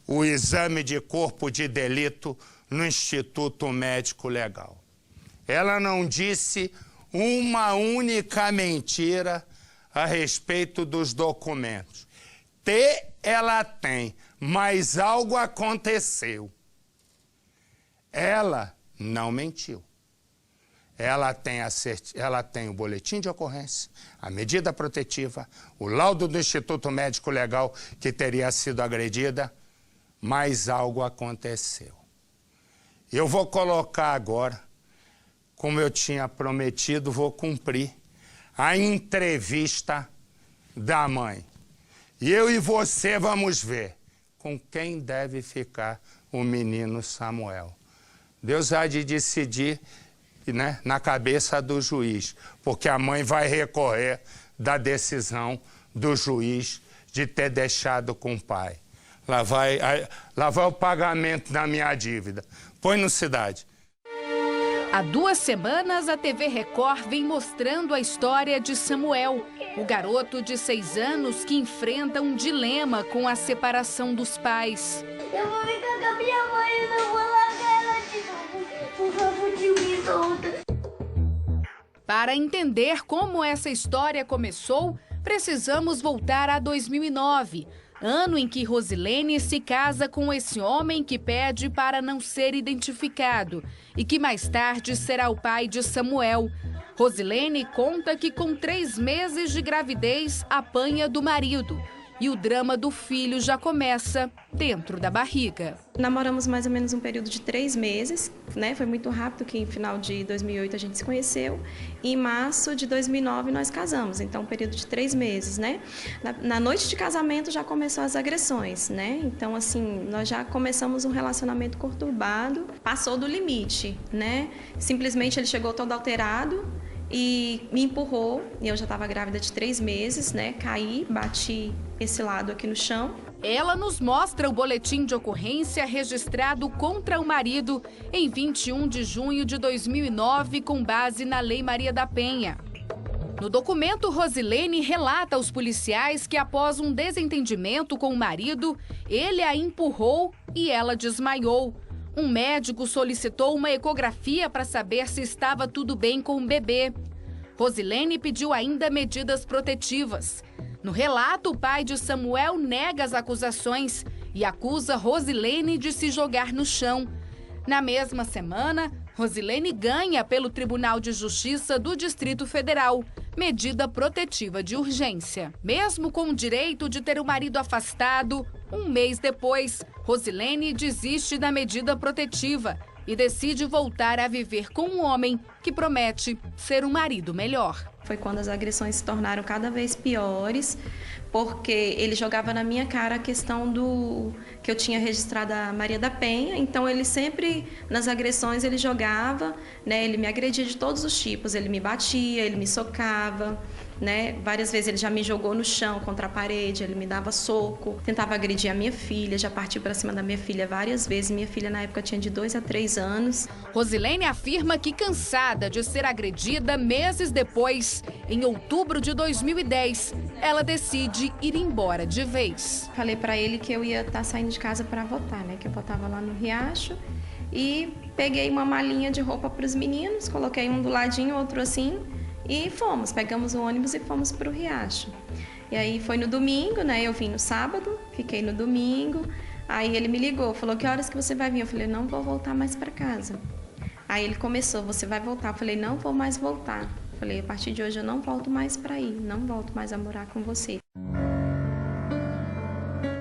o exame de corpo de delito no Instituto Médico Legal. Ela não disse uma única mentira a respeito dos documentos. Ela tem, mas algo aconteceu. Ela não mentiu. Ela tem o boletim de ocorrência, a medida protetiva, o laudo do Instituto Médico Legal que teria sido agredida, mas algo aconteceu. Eu vou colocar agora, como eu tinha prometido, vou cumprir a entrevista da mãe. E eu e você vamos ver com quem deve ficar o menino Samuel. Deus há de decidir, né, na cabeça do juiz, porque a mãe vai recorrer da decisão do juiz de ter deixado com o pai. Lá vai o pagamento da minha dívida. Põe no Cidade. Há 2 semanas, a TV Record vem mostrando a história de Samuel, o garoto de 6 anos que enfrenta um dilema com a separação dos pais. Eu vou ficar com a minha mãe e não vou largar ela de novo. Por favor, tio, me solta. Para entender como essa história começou, precisamos voltar a 2009, ano em que Rosilene se casa com esse homem que pede para não ser identificado e que mais tarde será o pai de Samuel. Rosilene conta que com 3 meses de gravidez apanha do marido e o drama do filho já começa dentro da barriga. Namoramos mais ou menos um período de 3 meses, né? Foi muito rápido, que em final de 2008 a gente se conheceu e em março de 2009 nós casamos, então um período de 3 meses, né? Na noite de casamento já começou as agressões, né? Então assim, nós já começamos um relacionamento conturbado, passou do limite, né? Simplesmente ele chegou todo alterado e me empurrou, e eu já estava grávida de 3 meses, né? Caí, bati esse lado aqui no chão. Ela nos mostra o boletim de ocorrência registrado contra o marido em 21 de junho de 2009, com base na Lei Maria da Penha. No documento, Rosilene relata aos policiais que após um desentendimento com o marido, ele a empurrou e ela desmaiou. Um médico solicitou uma ecografia para saber se estava tudo bem com o bebê. Rosilene pediu ainda medidas protetivas. No relato, o pai de Samuel nega as acusações e acusa Rosilene de se jogar no chão. Na mesma semana, Rosilene ganha pelo Tribunal de Justiça do Distrito Federal medida protetiva de urgência. Mesmo com o direito de ter o marido afastado, um mês depois, Rosilene desiste da medida protetiva e decide voltar a viver com um homem que promete ser um marido melhor. Foi quando as agressões se tornaram cada vez piores, porque ele jogava na minha cara a questão do que eu tinha registrado a Maria da Penha, então ele sempre, nas agressões, ele jogava, né, ele me agredia de todos os tipos, ele me batia, ele me socava, né, várias vezes ele já me jogou no chão contra a parede, ele me dava soco, tentava agredir a minha filha, já partiu para cima da minha filha várias vezes, minha filha na época tinha de 2 a 3 anos. Rosilene afirma que, cansada de ser agredida meses depois, em outubro de 2010, ela decide ir embora de vez. Falei para ele que eu ia estar saindo de casa para votar, né, que eu votava lá no Riacho, e peguei uma malinha de roupa para os meninos, coloquei um do ladinho, outro assim, e fomos, pegamos o ônibus e fomos para o Riacho. E aí foi no domingo, né, eu vim no sábado, fiquei no domingo, aí ele me ligou, falou, que horas que você vai vir? Eu falei, não vou voltar mais para casa. Aí ele começou, você vai voltar? Eu falei, não vou mais voltar. Eu falei, a partir de hoje eu não volto mais para aí, não volto mais a morar com você.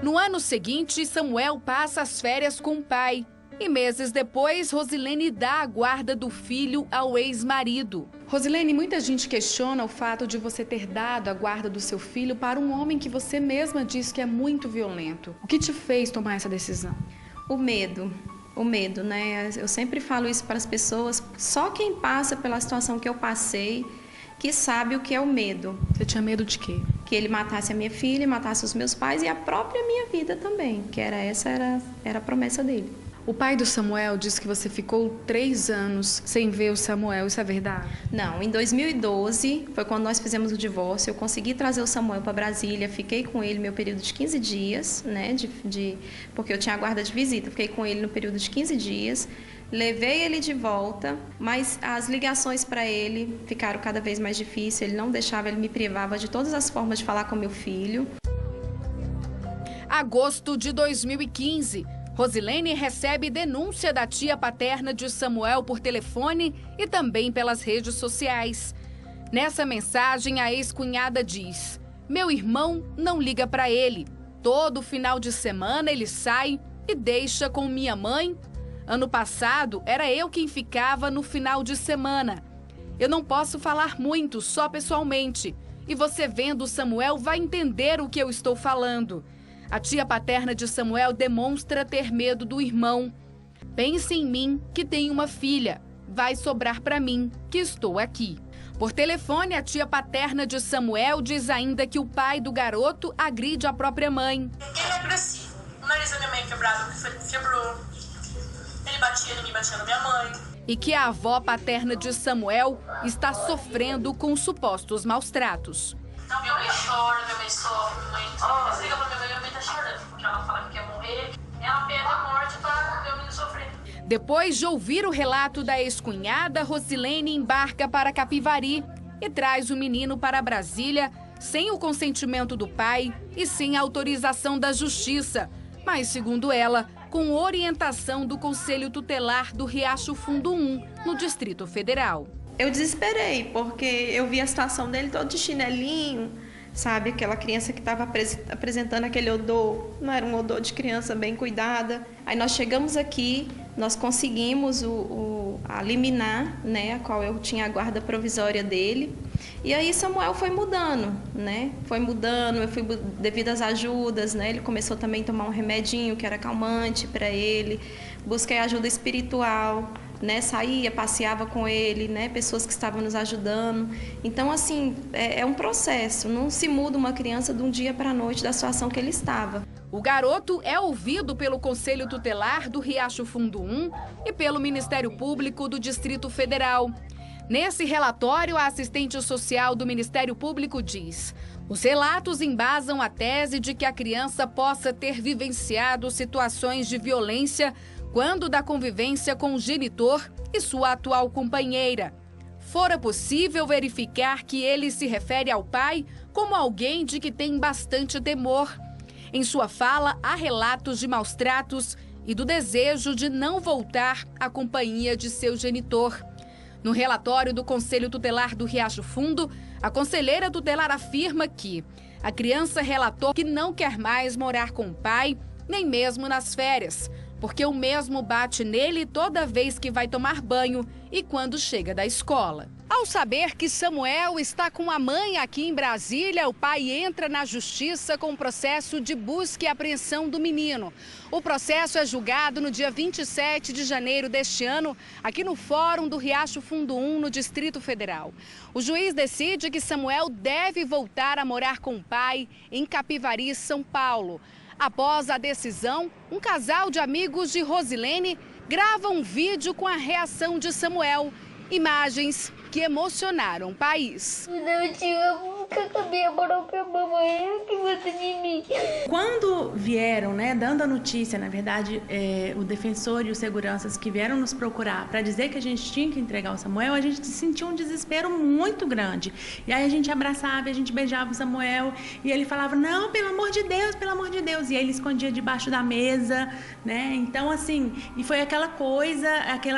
No ano seguinte, Samuel passa as férias com o pai. E meses depois, Rosilene dá a guarda do filho ao ex-marido. Rosilene, muita gente questiona o fato de você ter dado a guarda do seu filho para um homem que você mesma diz que é muito violento. O que te fez tomar essa decisão? O medo, né? Eu sempre falo isso para as pessoas, só quem passa pela situação que eu passei, que sabe o que é o medo. Você tinha medo de quê? Que ele matasse a minha filha, matasse os meus pais e a própria minha vida também, que era a promessa dele. O pai do Samuel disse que você ficou 3 anos sem ver o Samuel, isso é verdade? Não, em 2012 foi quando nós fizemos o divórcio, eu consegui trazer o Samuel para Brasília, fiquei com ele meu período de 15 dias, né, porque eu tinha a guarda de visita, fiquei com ele no período de 15 dias, levei ele de volta, mas as ligações para ele ficaram cada vez mais difíceis, ele não deixava, ele me privava de todas as formas de falar com meu filho. Agosto de 2015. Rosilene recebe denúncia da tia paterna de Samuel por telefone e também pelas redes sociais. Nessa mensagem, a ex-cunhada diz: "Meu irmão não liga para ele. Todo final de semana ele sai e deixa com minha mãe. Ano passado, era eu quem ficava no final de semana. Eu não posso falar muito, só pessoalmente. E você vendo o Samuel vai entender o que eu estou falando." A tia paterna de Samuel demonstra ter medo do irmão. "Pense em mim, que tenho uma filha. Vai sobrar para mim, que estou aqui." Por telefone, a tia paterna de Samuel diz ainda que o pai do garoto agride a própria mãe. Ele é agressivo. O nariz da minha mãe quebrado, quebrou. Ele me batia na minha mãe. E que a avó paterna de Samuel está sofrendo com supostos maus tratos. Então, minha mãe chora, minha mãe sofre, minha mãe liga pra minha mãe tá chorando, porque ela fala que quer morrer, ela pede a morte para meu menino sofrer. Depois de ouvir o relato da ex-cunhada, Rosilene embarca para Capivari e traz o menino para Brasília sem o consentimento do pai e sem a autorização da justiça, mas, segundo ela, com orientação do Conselho Tutelar do Riacho Fundo 1, no Distrito Federal. Eu desesperei, porque eu vi a situação dele todo de chinelinho, sabe? Aquela criança que estava apresentando aquele odor, não era um odor de criança bem cuidada. Aí nós chegamos aqui, nós conseguimos a liminar, né? A qual eu tinha a guarda provisória dele. E aí Samuel foi mudando, né? Foi mudando, eu fui devido às ajudas, né? Ele começou também a tomar um remedinho que era calmante para ele. Busquei ajuda espiritual, né, saía, passeava com ele, né, pessoas que estavam nos ajudando. Então, assim, é um processo, não se muda uma criança de um dia para a noite da situação que ele estava. O garoto é ouvido pelo Conselho Tutelar do Riacho Fundo 1 e pelo Ministério Público do Distrito Federal. Nesse relatório, a assistente social do Ministério Público diz: "Os relatos embasam a tese de que a criança possa ter vivenciado situações de violência quando da convivência com o genitor e sua atual companheira. Fora possível verificar que ele se refere ao pai como alguém de que tem bastante temor. Em sua fala, há relatos de maus tratos e do desejo de não voltar à companhia de seu genitor." No relatório do Conselho Tutelar do Riacho Fundo, a conselheira tutelar afirma que a criança relatou que não quer mais morar com o pai, nem mesmo nas férias, porque o mesmo bate nele toda vez que vai tomar banho e quando chega da escola. Ao saber que Samuel está com a mãe aqui em Brasília, o pai entra na justiça com o processo de busca e apreensão do menino. O processo é julgado no dia 27 de janeiro deste ano, aqui no Fórum do Riacho Fundo 1, no Distrito Federal. O juiz decide que Samuel deve voltar a morar com o pai em Capivari, São Paulo. Após a decisão, um casal de amigos de Rosilene grava um vídeo com a reação de Samuel. Imagens que emocionaram o país. Eu nunca sabia morar com a mamãe, que gosta de mim. Quando vieram, né, dando a notícia, na verdade, o defensor e os seguranças que vieram nos procurar para dizer que a gente tinha que entregar o Samuel, a gente sentiu um desespero muito grande. E aí a gente abraçava, a gente beijava o Samuel e ele falava: "Não, pelo amor de Deus, pelo amor de Deus." E aí ele escondia debaixo da mesa, né? Então, assim, e foi aquela coisa,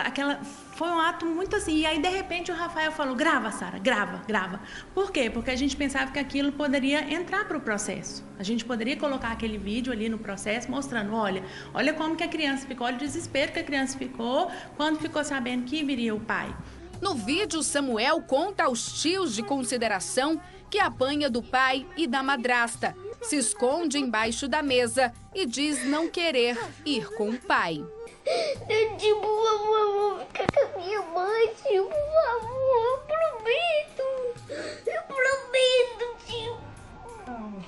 aquela Foi um ato muito assim. E aí, de repente, o Rafael falou, grava, Sara, grava, grava. Por quê? Porque a gente pensava que aquilo poderia entrar para o processo. A gente poderia colocar aquele vídeo ali no processo, mostrando, olha como que a criança ficou, olha o desespero que a criança ficou quando ficou sabendo que viria o pai. No vídeo, Samuel conta aos tios de consideração que apanha do pai e da madrasta, se esconde embaixo da mesa e diz não querer ir com o pai. Tio, por favor, eu vou ficar com a minha mãe, tio, por favor, eu prometo, tio. Calma,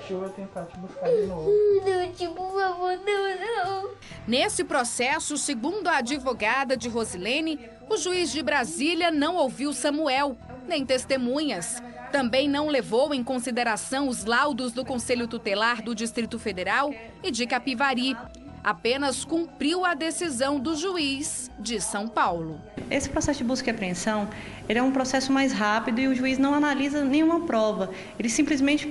tio vai tentar te buscar de novo. Não, tio, por favor, não. Nesse processo, segundo a advogada de Rosilene, o juiz de Brasília não ouviu Samuel, nem testemunhas. Também não levou em consideração os laudos do Conselho Tutelar do Distrito Federal e de Capivari. Apenas cumpriu a decisão do juiz de São Paulo. Esse processo de busca e apreensão, ele é um processo mais rápido e o juiz não analisa nenhuma prova. Ele simplesmente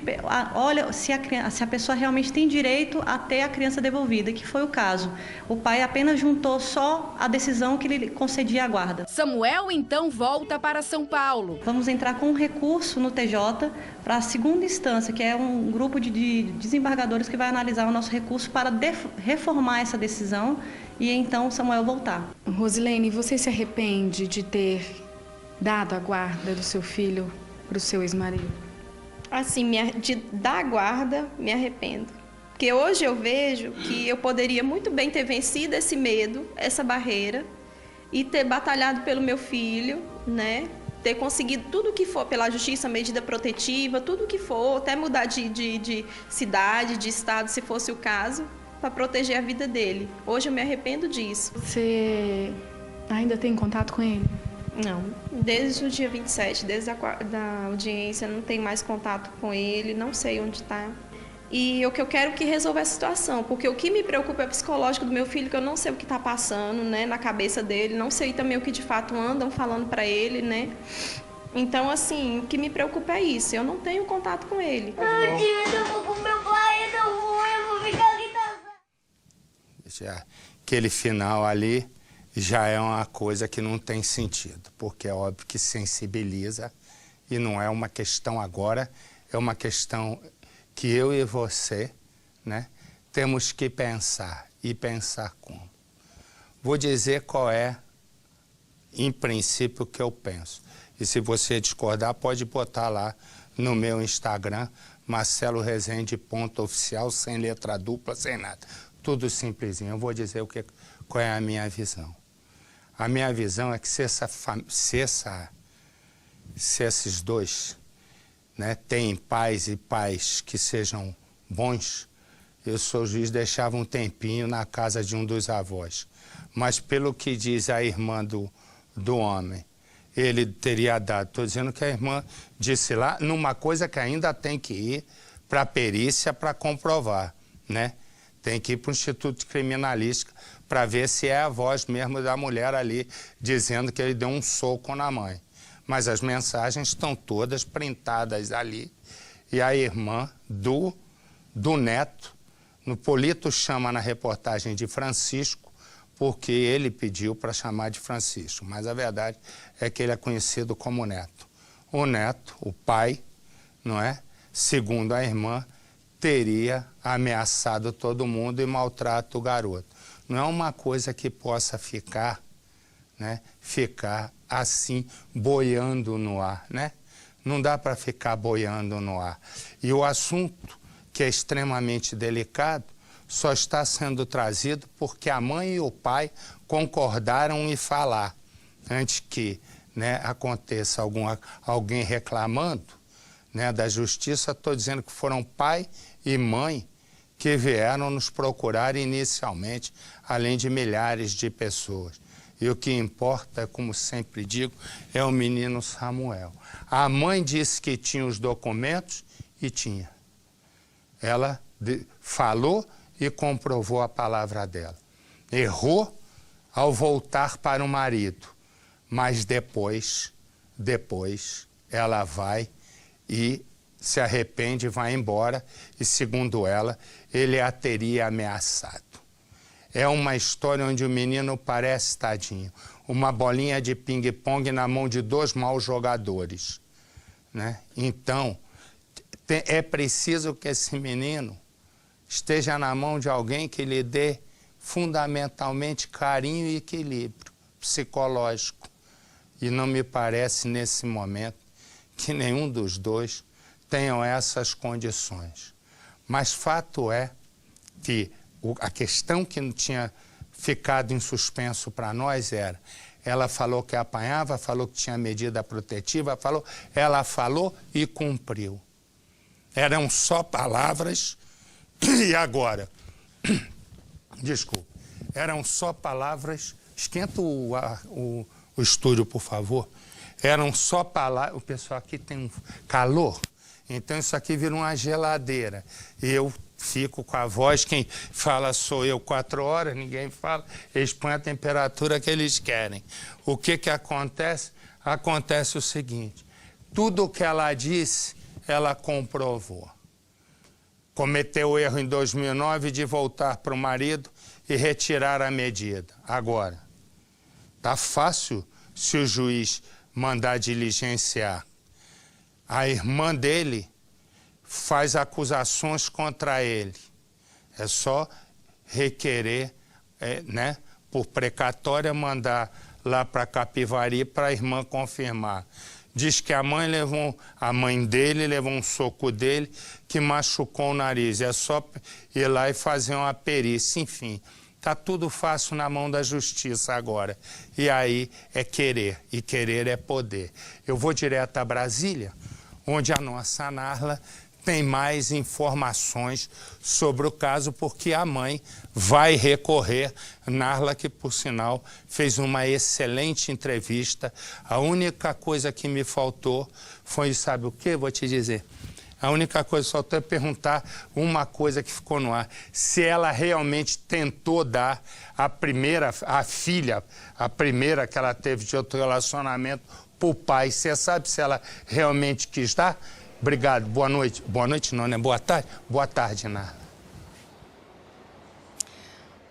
olha se a pessoa realmente tem direito a ter a criança devolvida, que foi o caso. O pai apenas juntou só a decisão que ele concedia à guarda. Samuel então volta para São Paulo. Vamos entrar com um recurso no TJ para a segunda instância, que é um grupo de desembargadores que vai analisar o nosso recurso para reformar essa decisão e então Samuel voltar. Rosilene, você se arrepende de ter dado a guarda do seu filho para o seu ex-marido? Assim, de dar a guarda, me arrependo. Porque hoje eu vejo que eu poderia muito bem ter vencido esse medo, essa barreira, e ter batalhado pelo meu filho, né? Ter conseguido tudo que for pela justiça, medida protetiva, tudo que for, até mudar de cidade, de estado, se fosse o caso, para proteger a vida dele. Hoje eu me arrependo disso. Você ainda tem contato com ele? Não, desde o dia 27, desde da audiência, não tenho mais contato com ele, não sei onde está. E o que eu quero é que resolva a situação, porque o que me preocupa é o psicológico do meu filho, que eu não sei o que está passando, né, na cabeça dele, não sei também o que de fato andam falando para ele, né. Então, assim, o que me preocupa é isso, eu não tenho contato com ele. Não, tio, eu vou com meu pai, eu vou ficar aqui. Já, aquele final ali já é uma coisa que não tem sentido, porque é óbvio que sensibiliza e não é uma questão agora, é uma questão que eu e você, né, temos que pensar e pensar como. Vou dizer qual é, em princípio, o que eu penso. E se você discordar, pode botar lá no meu Instagram, marcelorezende.oficial, sem letra dupla, sem nada. Tudo simplesinho. Eu vou dizer qual é a minha visão. A minha visão é que se esses dois, né, têm pais e pais que sejam bons, eu sou juiz, deixava um tempinho na casa de um dos avós. Mas pelo que diz a irmã do homem, ele teria dado. Estou dizendo que a irmã disse lá, numa coisa que ainda tem que ir para a perícia para comprovar, né? Tem que ir para o Instituto de Criminalística para ver se é a voz mesmo da mulher ali dizendo que ele deu um soco na mãe. Mas as mensagens estão todas printadas ali. E a irmã do neto, no Polito chama na reportagem de Francisco, porque ele pediu para chamar de Francisco. Mas a verdade é que ele é conhecido como Neto. O neto, o pai, não é? Segundo a irmã, teria ameaçado todo mundo e maltrata o garoto. Não é uma coisa que possa ficar, né, ficar assim, boiando no ar, né? Não dá para ficar boiando no ar. E o assunto, que é extremamente delicado, só está sendo trazido porque a mãe e o pai concordaram em falar. Antes que, né, aconteça alguém reclamando, né, da justiça, estou dizendo que foram pai e mãe que vieram nos procurar inicialmente, além de milhares de pessoas. E o que importa, como sempre digo, é o menino Samuel. A mãe disse que tinha os documentos e tinha. Ela falou e comprovou a palavra dela. Errou ao voltar para o marido, mas depois ela vai e se arrepende, vai embora e, segundo ela, ele a teria ameaçado. É uma história onde o menino parece tadinho. uma bolinha de ping-pong na mão de 2 maus jogadores, né? Então, é preciso que esse menino esteja na mão de alguém que lhe dê fundamentalmente carinho e equilíbrio psicológico. E não me parece, nesse momento, que nenhum dos dois tenham essas condições. Mas fato é que a questão que não tinha ficado em suspenso para nós era, ela falou que apanhava, falou que tinha medida protetiva, ela falou e cumpriu. Eram só palavras, e agora, desculpa, eram só palavras, esquenta o estúdio, por favor, eram só palavras, o pessoal aqui tem um calor, então isso aqui vira uma geladeira, eu fico com a voz, quem fala sou eu 4 horas, ninguém fala, eles põem a temperatura que eles querem. O que acontece? Acontece o seguinte, tudo o que ela disse, ela comprovou. Cometeu o erro em 2009 de voltar para o marido e retirar a medida. Agora, tá fácil se o juiz mandar diligenciar. A irmã dele faz acusações contra ele. É só requerer, né, por precatória, mandar lá para Capivari para a irmã confirmar. Diz que a mãe dele levou um soco dele que machucou o nariz. É só ir lá e fazer uma perícia. Enfim, está tudo fácil na mão da justiça agora. E aí é querer, e querer é poder. Eu vou direto a Brasília, onde a nossa Narla tem mais informações sobre o caso, porque a mãe vai recorrer. Narla, que por sinal fez uma excelente entrevista. A única coisa que me faltou foi, sabe o que? Vou te dizer. A única coisa que faltou é perguntar uma coisa que ficou no ar. Se ela realmente tentou dar a filha, a primeira que ela teve de outro relacionamento, para o pai. Você sabe se ela realmente quis dar? Obrigado, boa noite. Boa noite não, né? Boa tarde? Boa tarde, Narla.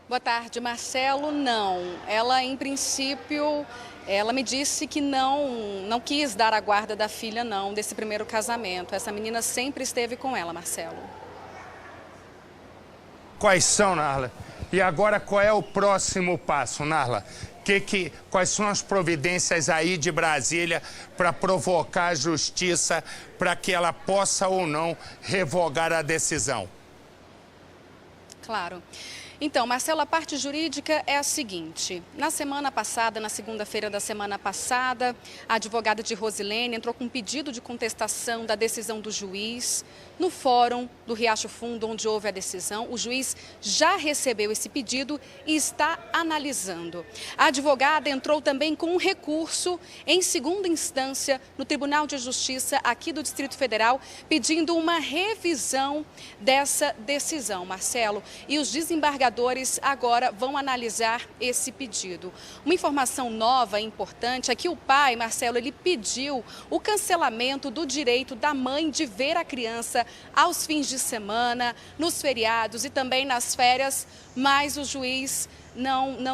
Boa tarde, Marcelo. Não, ela em princípio, ela me disse que não quis dar a guarda da filha não, desse primeiro casamento. Essa menina sempre esteve com ela, Marcelo. Quais são, Narla? E agora qual é o próximo passo, Narla? Quais são as providências aí de Brasília para provocar a justiça para que ela possa ou não revogar a decisão? Claro. Então, Marcelo, a parte jurídica é a seguinte. Na semana passada, na segunda-feira da semana passada, a advogada de Rosilene entrou com um pedido de contestação da decisão do juiz no fórum do Riacho Fundo, onde houve a decisão. O juiz já recebeu esse pedido e está analisando. A advogada entrou também com um recurso em segunda instância no Tribunal de Justiça aqui do Distrito Federal, pedindo uma revisão dessa decisão, Marcelo. E os desembargadores agora vão analisar esse pedido. Uma informação nova e importante é que o pai, Marcelo, ele pediu o cancelamento do direito da mãe de ver a criança aos fins de semana, nos feriados e também nas férias, mas o juiz não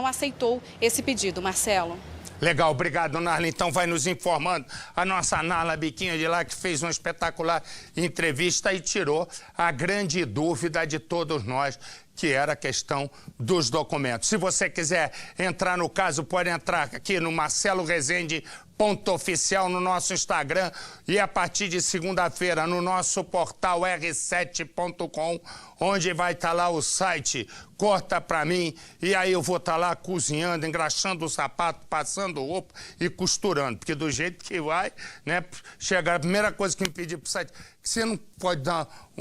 aceitou esse pedido, Marcelo. Legal, obrigado, Narla. Então vai nos informando a nossa Narla Biquinha de lá, que fez uma espetacular entrevista e tirou a grande dúvida de todos nós, que era a questão dos documentos. Se você quiser entrar no caso, pode entrar aqui no Marcelo Rezende .oficial no nosso Instagram e a partir de segunda-feira no nosso portal r7.com, onde vai estar lá o site Corta Pra Mim, e aí eu vou estar lá cozinhando, engraxando o sapato, passando roupa e costurando, porque do jeito que vai, né, chegar a primeira coisa que me pediu pro site, que você não pode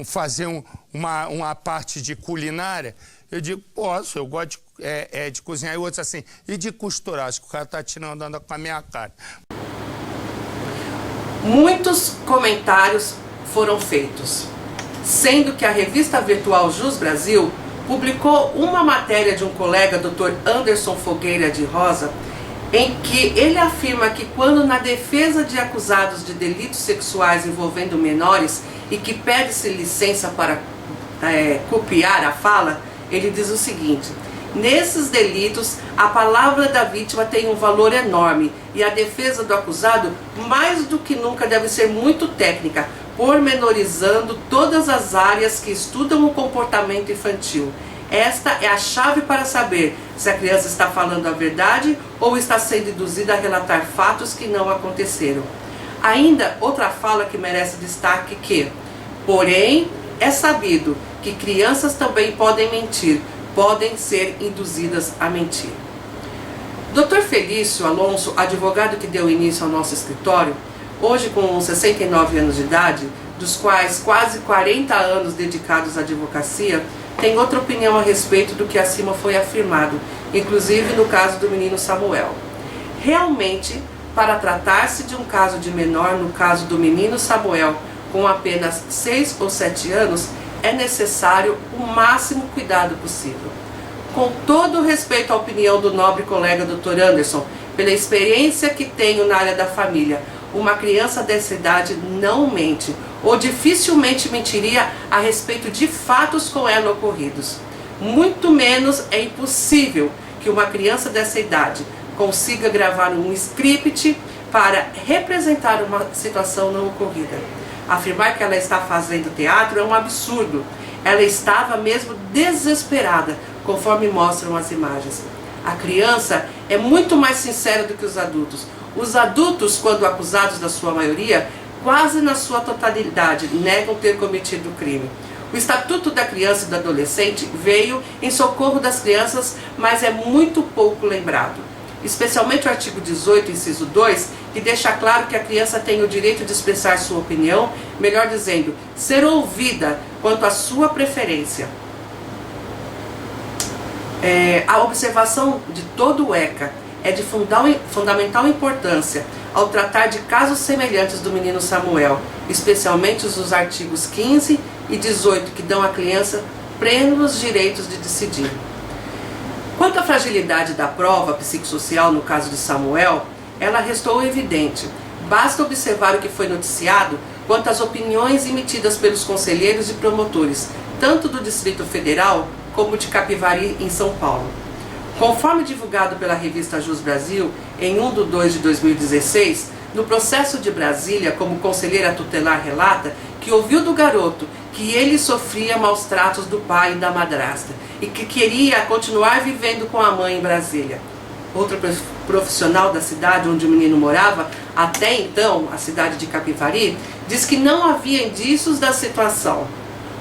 fazer uma parte de culinária? Eu digo, posso, eu gosto de cozinhar. E outros assim, e de costurar? Acho que o cara tá tirando andando com a minha cara. Muitos comentários foram feitos, sendo que a revista virtual Jus Brasil publicou uma matéria de um colega, Dr. Anderson Fogueira de Rosa, em que ele afirma que quando na defesa de acusados de delitos sexuais envolvendo menores e que pede-se licença para copiar a fala, ele diz o seguinte: Nesses delitos, a palavra da vítima tem um valor enorme e a defesa do acusado, mais do que nunca, deve ser muito técnica, pormenorizando todas as áreas que estudam o comportamento infantil. Esta é a chave para saber se a criança está falando a verdade ou está sendo induzida a relatar fatos que não aconteceram. Ainda outra fala que merece destaque que, porém, é sabido que crianças também podem mentir, podem ser induzidas a mentir. Dr. Felício Alonso, advogado que deu início ao nosso escritório, hoje com 69 anos de idade, dos quais quase 40 anos dedicados à advocacia, tem outra opinião a respeito do que acima foi afirmado, inclusive no caso do menino Samuel. Realmente, para tratar-se de um caso de menor, no caso do menino Samuel, com apenas 6 ou 7 anos, é necessário o máximo cuidado possível. Com todo o respeito à opinião do nobre colega Dr. Anderson, pela experiência que tenho na área da família, uma criança dessa idade não mente, ou dificilmente mentiria a respeito de fatos com ela ocorridos. Muito menos é impossível que uma criança dessa idade consiga gravar um script para representar uma situação não ocorrida. Afirmar que ela está fazendo teatro é um absurdo. Ela estava mesmo desesperada, conforme mostram as imagens. A criança é muito mais sincera do que os adultos. Os adultos, quando acusados da sua maioria, quase na sua totalidade, negam ter cometido o crime. O Estatuto da Criança e do Adolescente veio em socorro das crianças, mas é muito pouco lembrado. Especialmente o artigo 18, inciso 2, que deixa claro que a criança tem o direito de expressar sua opinião, melhor dizendo, ser ouvida quanto à sua preferência. A observação de todo o ECA é de fundamental importância ao tratar de casos semelhantes do menino Samuel, especialmente os artigos 15 e 18, que dão à criança plenos direitos de decidir. Quanto à fragilidade da prova psicossocial no caso de Samuel, ela restou evidente. Basta observar o que foi noticiado quanto às opiniões emitidas pelos conselheiros e promotores, tanto do Distrito Federal como de Capivari, em São Paulo. Conforme divulgado pela revista Jus Brasil, em 1/2/2016, no processo de Brasília, como conselheira tutelar relata que ouviu do garoto que ele sofria maus tratos do pai e da madrasta e que queria continuar vivendo com a mãe em Brasília. Outra profissional da cidade onde o menino morava, até então, a cidade de Capivari, diz que não havia indícios da situação.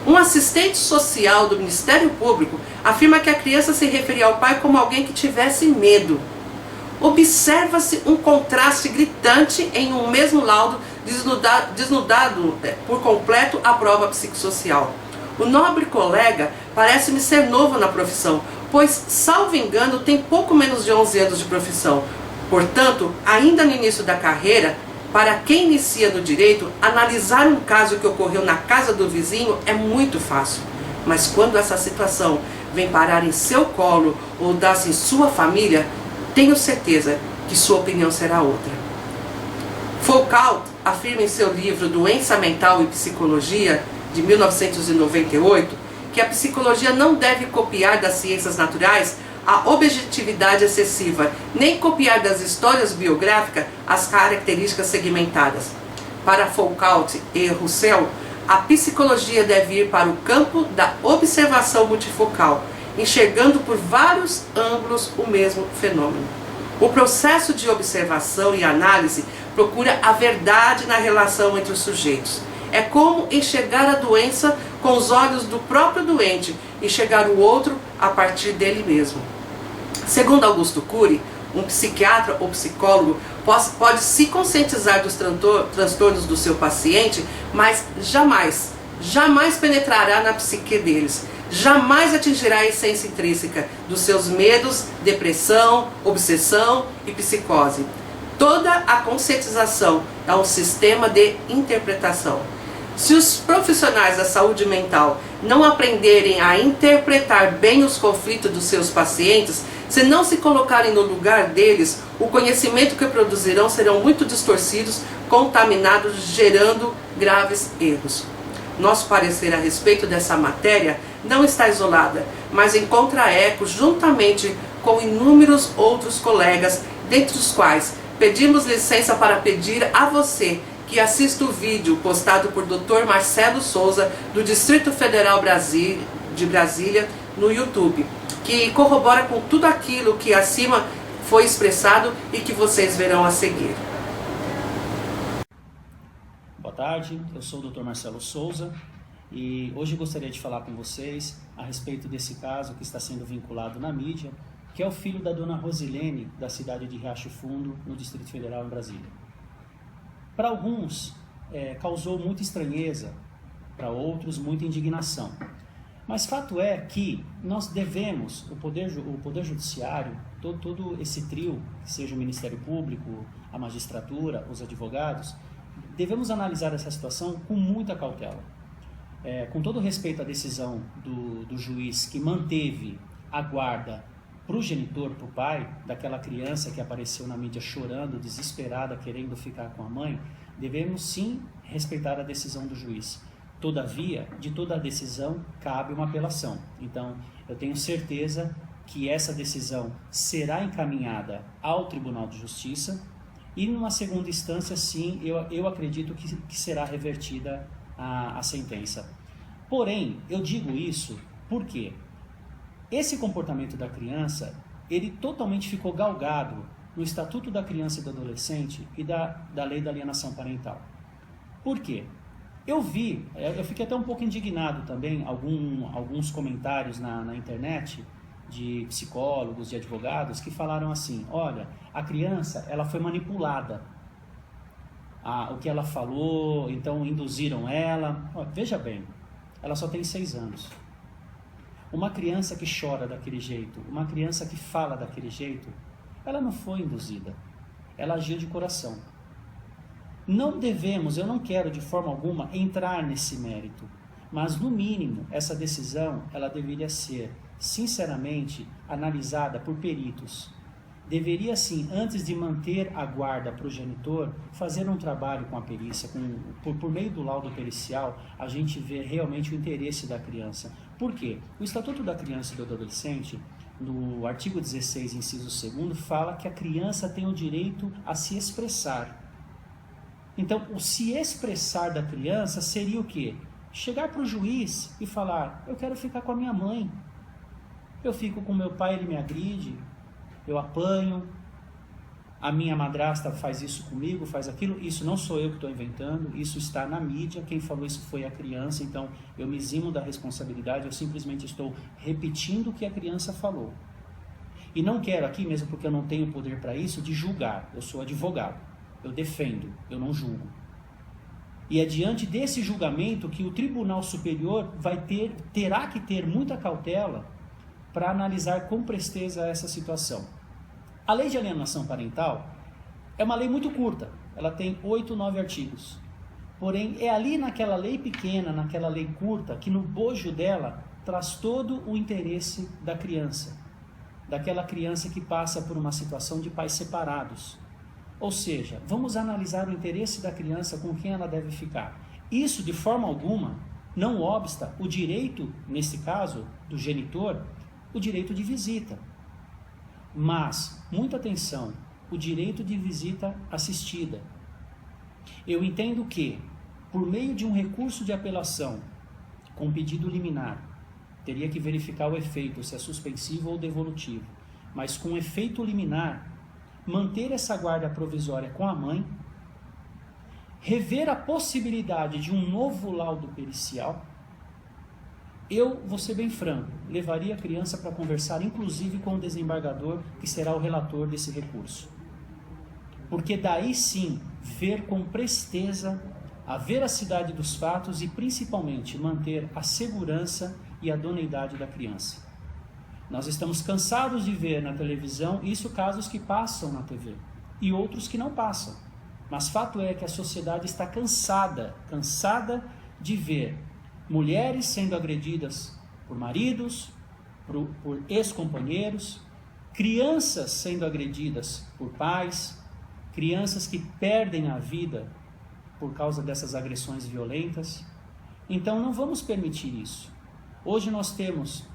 Um assistente social do Ministério Público afirma que a criança se referia ao pai como alguém que tivesse medo. Observa-se um contraste gritante em um mesmo laudo, desnudado por completo a prova psicossocial. O nobre colega parece-me ser novo na profissão, pois, salvo engano, tem pouco menos de 11 anos de profissão. Portanto, ainda no início da carreira, para quem inicia no direito, analisar um caso que ocorreu na casa do vizinho é muito fácil. Mas quando essa situação vem parar em seu colo ou dar-se em sua família, tenho certeza que sua opinião será outra. Foucault afirma em seu livro Doença Mental e Psicologia, de 1998, que a psicologia não deve copiar das ciências naturais a objetividade excessiva, nem copiar das histórias biográficas as características segmentadas. Para Foucault e Roussel, a psicologia deve ir para o campo da observação multifocal, enxergando por vários ângulos o mesmo fenômeno. O processo de observação e análise procura a verdade na relação entre os sujeitos. É como enxergar a doença com os olhos do próprio doente, enxergar o outro a partir dele mesmo. Segundo Augusto Cury, um psiquiatra ou psicólogo pode se conscientizar dos transtornos do seu paciente, mas jamais penetrará na psique deles, jamais atingirá a essência intrínseca dos seus medos, depressão, obsessão e psicose. Toda a conscientização é um sistema de interpretação. Se os profissionais da saúde mental não aprenderem a interpretar bem os conflitos dos seus pacientes, se não se colocarem no lugar deles, o conhecimento que produzirão serão muito distorcidos, contaminados, gerando graves erros. Nosso parecer a respeito dessa matéria não está isolada, mas encontra eco juntamente com inúmeros outros colegas, dentre os quais pedimos licença para pedir a você que assista o vídeo postado por Dr. Marcelo Souza, do Distrito Federal de Brasília, no YouTube, que corrobora com tudo aquilo que acima foi expressado e que vocês verão a seguir. Boa tarde, eu sou o Dr. Marcelo Souza e hoje gostaria de falar com vocês a respeito desse caso que está sendo vinculado na mídia, que é o filho da dona Rosilene, da cidade de Riacho Fundo, no Distrito Federal, em Brasília. Para alguns, causou muita estranheza, para outros, muita indignação. Mas fato é que nós devemos, o Poder Judiciário, todo esse trio, seja o Ministério Público, a magistratura, os advogados, devemos analisar essa situação com muita cautela. Com todo respeito à decisão do juiz que manteve a guarda para o genitor, para o pai, daquela criança que apareceu na mídia chorando, desesperada, querendo ficar com a mãe, devemos sim respeitar a decisão do juiz. Todavia, de toda a decisão cabe uma apelação. Então, eu tenho certeza que essa decisão será encaminhada ao Tribunal de Justiça e, numa segunda instância, sim, eu acredito que será revertida a sentença. Porém, eu digo isso porque esse comportamento da criança, ele totalmente ficou galgado no Estatuto da Criança e do Adolescente e da Lei da Alienação Parental. Por quê? Eu fiquei até um pouco indignado também, alguns comentários na internet de psicólogos, de advogados, que falaram assim, olha, a criança, ela foi manipulada. O que ela falou, então induziram ela. Veja bem, ela só tem 6 anos. Uma criança que chora daquele jeito, uma criança que fala daquele jeito, ela não foi induzida, ela agiu de coração. Não devemos, eu não quero de forma alguma entrar nesse mérito, mas no mínimo essa decisão ela deveria ser, sinceramente, analisada por peritos. Deveria sim, antes de manter a guarda para o genitor, fazer um trabalho com a perícia, por meio do laudo pericial, a gente vê realmente o interesse da criança. Por quê? O Estatuto da Criança e do Adolescente, no artigo 16, inciso 2º, fala que a criança tem o direito a se expressar. Então, o se expressar da criança seria o quê? Chegar para o juiz e falar, eu quero ficar com a minha mãe. Eu fico com meu pai, ele me agride, eu apanho, a minha madrasta faz isso comigo, faz aquilo. Isso não sou eu que estou inventando, isso está na mídia, quem falou isso foi a criança, então eu me eximo da responsabilidade, eu simplesmente estou repetindo o que a criança falou. E não quero aqui, mesmo porque eu não tenho poder para isso, de julgar, eu sou advogado, eu defendo, eu não julgo. E é diante desse julgamento que o Tribunal Superior terá que ter muita cautela para analisar com presteza essa situação. A Lei de Alienação Parental é uma lei muito curta, ela tem 8, 9 artigos. Porém, é ali naquela lei pequena, naquela lei curta, que no bojo dela traz todo o interesse da criança. Daquela criança que passa por uma situação de pais separados. Ou seja, vamos analisar o interesse da criança com quem ela deve ficar. Isso, de forma alguma, não obsta o direito, nesse caso, do genitor, o direito de visita. Mas, muita atenção, o direito de visita assistida. Eu entendo que, por meio de um recurso de apelação, com pedido liminar, teria que verificar o efeito, se é suspensivo ou devolutivo, mas com efeito liminar, manter essa guarda provisória com a mãe, rever a possibilidade de um novo laudo pericial. Eu, vou ser bem franco, levaria a criança para conversar, inclusive com o desembargador, que será o relator desse recurso. Porque daí sim, ver com presteza a veracidade dos fatos e principalmente manter a segurança e a idoneidade da criança. Nós estamos cansados de ver na televisão, isso casos que passam na TV, e outros que não passam. Mas fato é que a sociedade está cansada de ver mulheres sendo agredidas por maridos, por ex-companheiros, crianças sendo agredidas por pais, crianças que perdem a vida por causa dessas agressões violentas, Então não vamos permitir isso. Hoje nós temos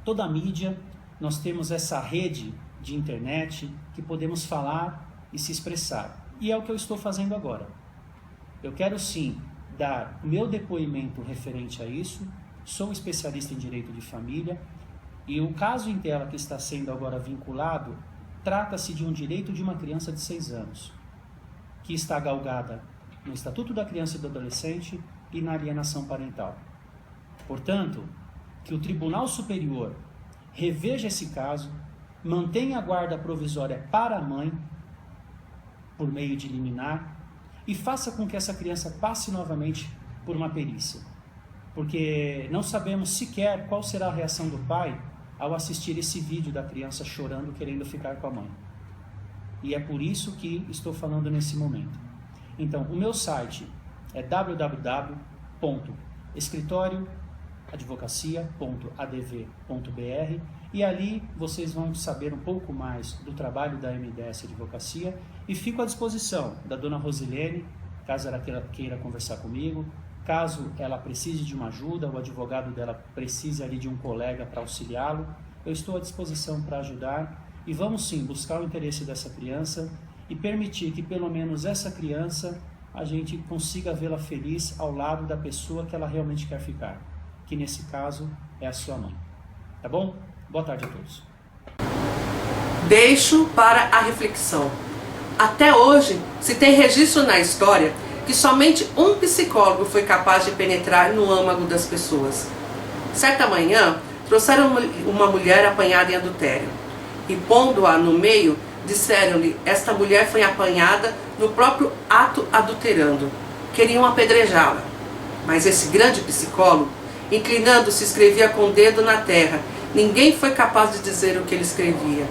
toda a mídia, nós temos essa rede de internet que podemos falar e se expressar. E é o que eu estou fazendo agora. Eu quero sim dar o meu depoimento referente a isso, sou especialista em direito de família e o caso em tela que está sendo agora vinculado trata-se de um direito de uma criança de 6 anos, que está galgada no Estatuto da Criança e do Adolescente e na alienação parental. Portanto, que o Tribunal Superior reveja esse caso, mantenha a guarda provisória para a mãe, por meio de liminar, e faça com que essa criança passe novamente por uma perícia. Porque não sabemos sequer qual será a reação do pai ao assistir esse vídeo da criança chorando, querendo ficar com a mãe. E é por isso que estou falando nesse momento. Então, o meu site é www.escritórioadvocacia.adv.br e ali vocês vão saber um pouco mais do trabalho da MDS Advocacia e fico à disposição da dona Rosilene, caso ela queira conversar comigo, caso ela precise de uma ajuda, o advogado dela precise ali de um colega para auxiliá-lo, eu estou à disposição para ajudar e vamos sim buscar o interesse dessa criança e permitir que pelo menos essa criança a gente consiga vê-la feliz ao lado da pessoa que ela realmente quer ficar, que nesse caso é a sua mãe. Tá bom? Boa tarde a todos. Deixo para a reflexão. Até hoje, se tem registro na história que somente um psicólogo foi capaz de penetrar no âmago das pessoas. Certa manhã, trouxeram uma mulher apanhada em adultério e, pondo-a no meio, disseram-lhe: esta mulher foi apanhada no próprio ato adulterando. Queriam apedrejá-la. Mas esse grande psicólogo, inclinando-se, escrevia com o dedo na terra. Ninguém foi capaz de dizer o que ele escrevia.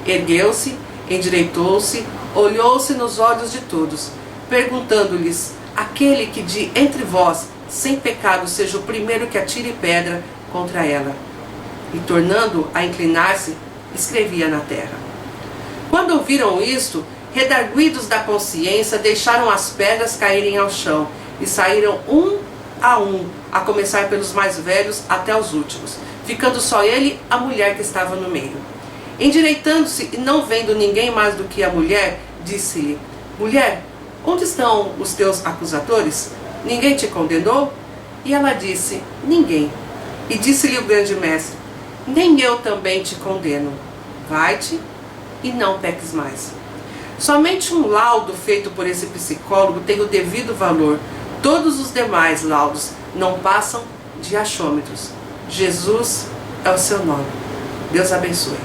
Ergueu-se, endireitou-se, olhou-se nos olhos de todos, perguntando-lhes: aquele que de entre vós, sem pecado, seja o primeiro que atire pedra contra ela. E tornando a inclinar-se, escrevia na terra. Quando ouviram isto, redarguidos da consciência, deixaram as pedras caírem ao chão e saíram um, a começar pelos mais velhos até os últimos, ficando só ele, a mulher que estava no meio. Endireitando-se e não vendo ninguém mais do que a mulher, disse-lhe: mulher, onde estão os teus acusadores? Ninguém te condenou? E ela disse: ninguém. E disse-lhe o grande mestre: nem eu também te condeno. Vai-te e não peques mais. Somente um laudo feito por esse psicólogo tem o devido valor. Todos os demais laudos não passam de achômetros. Jesus é o seu nome. Deus abençoe.